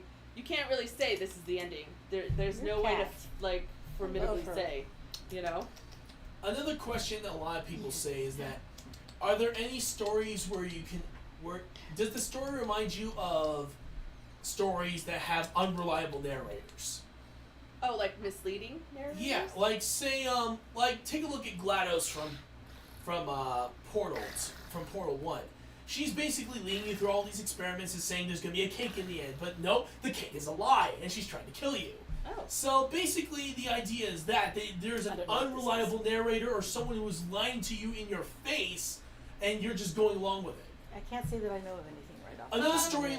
say this is the ending. There's Your no way to cat. formidably Love her. say, Another question that a lot of people say is that, are there any stories where does the story remind you of stories that have unreliable narrators? Oh, like misleading narrators? Yeah, like say take a look at GLaDOS from Portal 1. She's basically leading you through all these experiments and saying there's going to be a cake in the end, but no, the cake is a lie, and she's trying to kill you. Oh. So basically the idea is that there's I an don't know what this unreliable narrator or someone who is lying to you in your face, and you're just going along with it. I can't say that I know of anything right off. Another story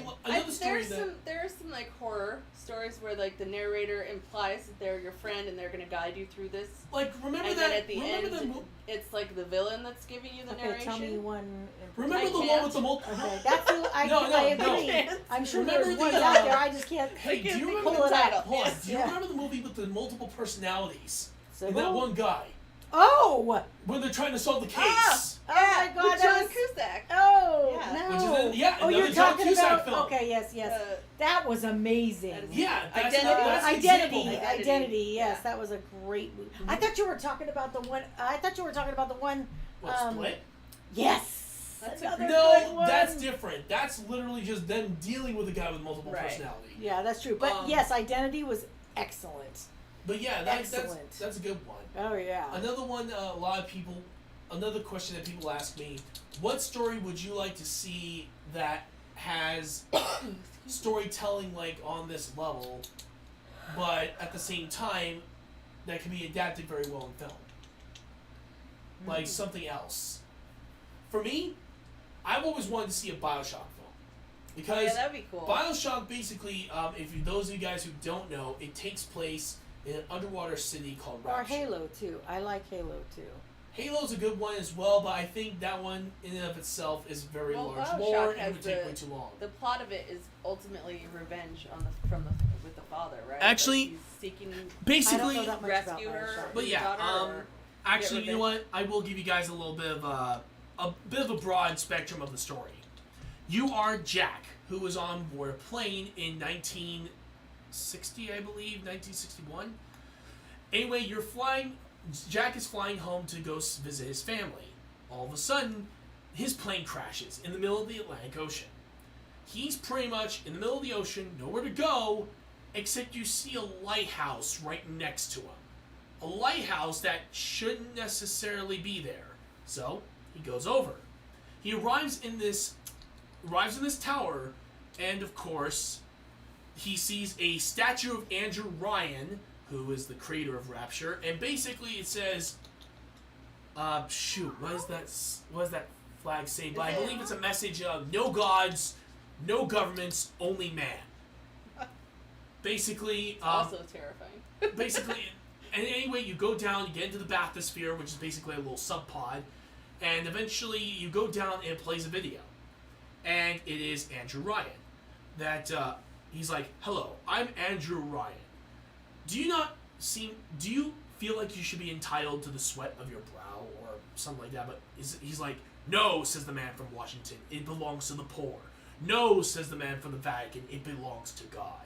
There are some like horror stories where like the narrator implies that they're your friend and they're going to guide you through this. like remember And that then at the remember end, the it's like the villain that's giving you the Okay, narration. tell me one. remember I the one can't. with the multiple. Okay, that's who I, No, I no, no. agree. I'm sure Remember there's the, ones uh, out there. I just can't. Hey, do can't you think remember of the the title? title. Hold on. Yes. Do you Yeah. remember the movie with the multiple personalities? So And that one guy Oh! when they're trying to solve the case. Oh my God! with That John was. Cusack. Oh Yeah. no! Which is Oh, another you're John talking Cusack about. film. Okay, yes, yes. Uh, That was amazing. That is- Yeah, that's Identity. that's an Identity, example of that. Identity. Yes, Yeah. that was a great movie. I thought you were talking about the one. I thought you were talking about the one. What, Split? Yes. That's Another good No, one. that's different. That's literally just them dealing with a guy with multiple Right. personality. Yeah, that's true. But yes, Identity was excellent. But yeah, that's a good one. Oh yeah. Another one, another question that people ask me, what story would you like to see that has storytelling like on this level, but at the same time, that can be adapted very well in film? Like something else. For me, I've always wanted to see a Bioshock film. Because Yeah, that'd be cool. Bioshock basically, those of you guys who don't know, it takes place in an underwater city called Or Rapture. Halo too. I like Halo too. Halo's a good one as well, but I think that one in and of itself is very Well, large Bioshock lore and has would take the- way too long. The plot of it is ultimately revenge with the father, right? Actually, Like he's seeking I don't Basically, know that much rescue about her, Bioshock. But yeah, daughter, or actually, get you know what? I will give you guys a little bit of a broad spectrum of the story. You are Jack, who was on board a plane in 1960, I believe, 1961. Anyway, you're flying. Jack is flying home to go visit his family. All of a sudden, his plane crashes in the middle of the Atlantic Ocean. He's pretty much in the middle of the ocean, nowhere to go, except you see a lighthouse right next to him. A lighthouse that shouldn't necessarily be there. So, he goes over. He arrives in this tower, and of course, he sees a statue of Andrew Ryan, who is the creator of Rapture, and basically it says, what does that flag say? But I believe it's a message of no gods, no governments, only man. Basically, also terrifying. basically, and anyway, you go down, you get into the bathysphere, which is basically a little sub-pod, and eventually you go down and it plays a video. And it is Andrew Ryan. He's like, hello, I'm Andrew Ryan. Do you feel like you should be entitled to the sweat of your brow or something like that? But he's like, no, says the man from Washington, it belongs to the poor. No, says the man from the Vatican, it belongs to God.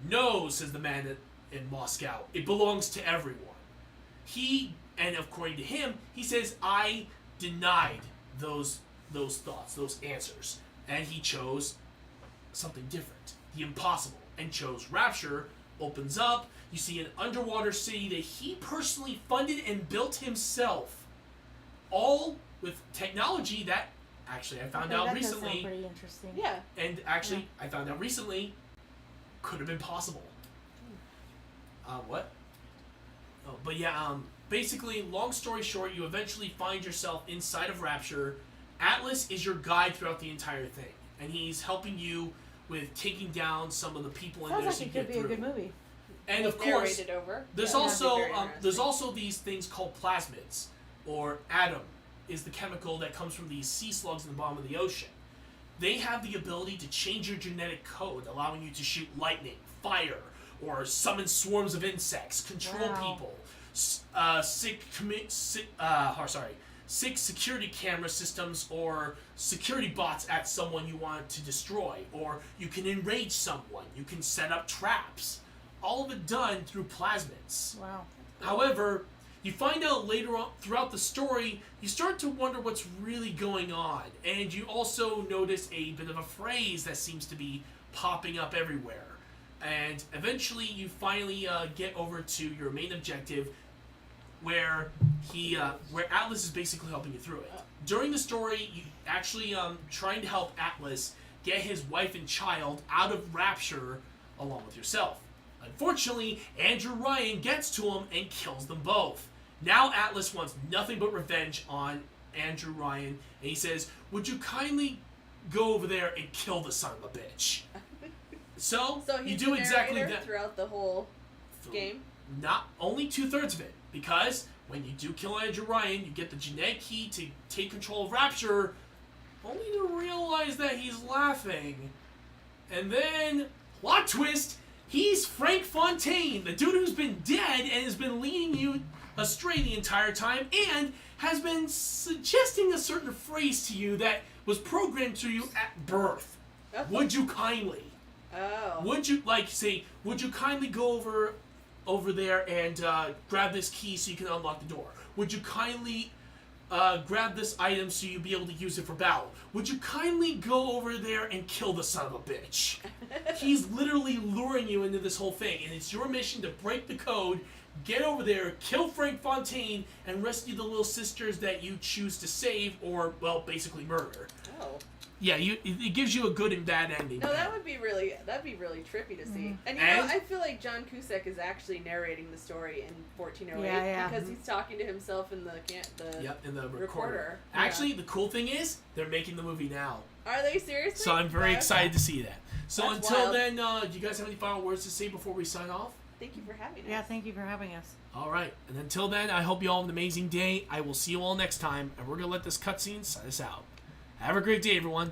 No, says the man in Moscow, it belongs to everyone. And according to him, he says, I denied those thoughts, those answers. And he chose something different, the impossible, and chose Rapture. Opens up, you see an underwater city that he personally funded and built himself, all with technology that actually I found out that does recently. sound pretty interesting. Yeah. And actually, I found out recently, could have been possible. What? Oh, but yeah, basically, long story short, you eventually find yourself inside of Rapture. Atlas is your guide throughout the entire thing, and he's helping you with taking down some of the people in Sounds there like so you it could get be a through. good movie. And of course, Narrated over. there's Yeah, also that'd be very there's interesting. also these things called plasmids, or atom, is the chemical that comes from these sea slugs in the bottom of the ocean. They have the ability to change your genetic code, allowing you to shoot lightning, fire, or summon swarms of insects, control Wow. people, sick security camera systems or security bots at someone you want to destroy, or you can enrage someone, you can set up traps. All of it done through plasmids. Wow. However, you find out later on throughout the story, you start to wonder what's really going on, and you also notice a bit of a phrase that seems to be popping up everywhere. And eventually, you finally get over to your main objective, where where Atlas is basically helping you through it. During the story, you actually trying to help Atlas get his wife and child out of Rapture along with yourself. Unfortunately, Andrew Ryan gets to him and kills them both. Now Atlas wants nothing but revenge on Andrew Ryan, and he says, would you kindly go over there and kill the son of a bitch? So he's you do the exactly narrator that. throughout the whole game. Not only 2/3 of it, because when you do kill Andrew Ryan, you get the genetic key to take control of Rapture, only to realize that he's laughing. And then, plot twist, he's Frank Fontaine, the dude who's been dead and has been leading you astray the entire time, and has been suggesting a certain phrase to you that was programmed to you at birth. Okay. Would you kindly? Oh. Would you kindly go over there and grab this key so you can unlock the door? Would you kindly grab this item so you'll be able to use it for battle. Would you kindly go over there and kill the son of a bitch? He's literally luring you into this whole thing, and it's your mission to break the code, get over there, kill Frank Fontaine, and rescue the little sisters that you choose to save, or, well, basically murder. Oh. Yeah, it gives you a good and bad ending. No, that'd be really trippy to see. And you know, I feel like John Cusack is actually narrating the story in 1408 because he's talking to himself in in the recorder. Actually, the cool thing is they're making the movie now. Are they seriously? So I'm very excited to see that. So That's until wild. then, do you guys have any final words to say before we sign off? Thank you for having us. Yeah, thank you for having us. All right, and until then, I hope you all have an amazing day. I will see you all next time, and we're gonna let this cutscene sign us out. Have a great day, everyone.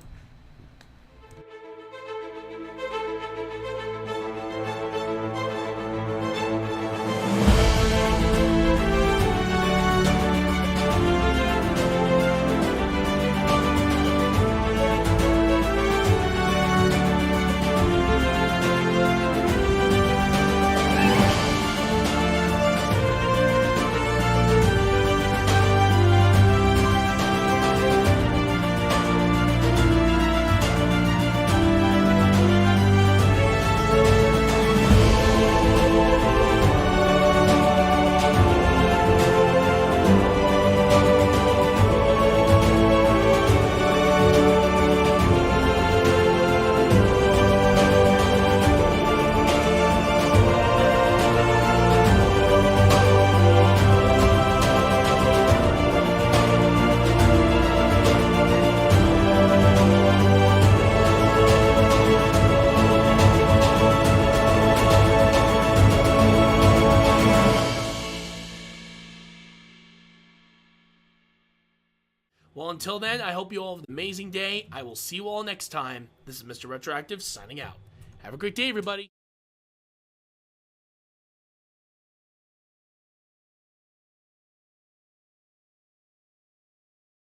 Well, until then, I hope you all have an amazing day. I will see you all next time. This is Mr. RetroActive signing out. Have a great day, everybody.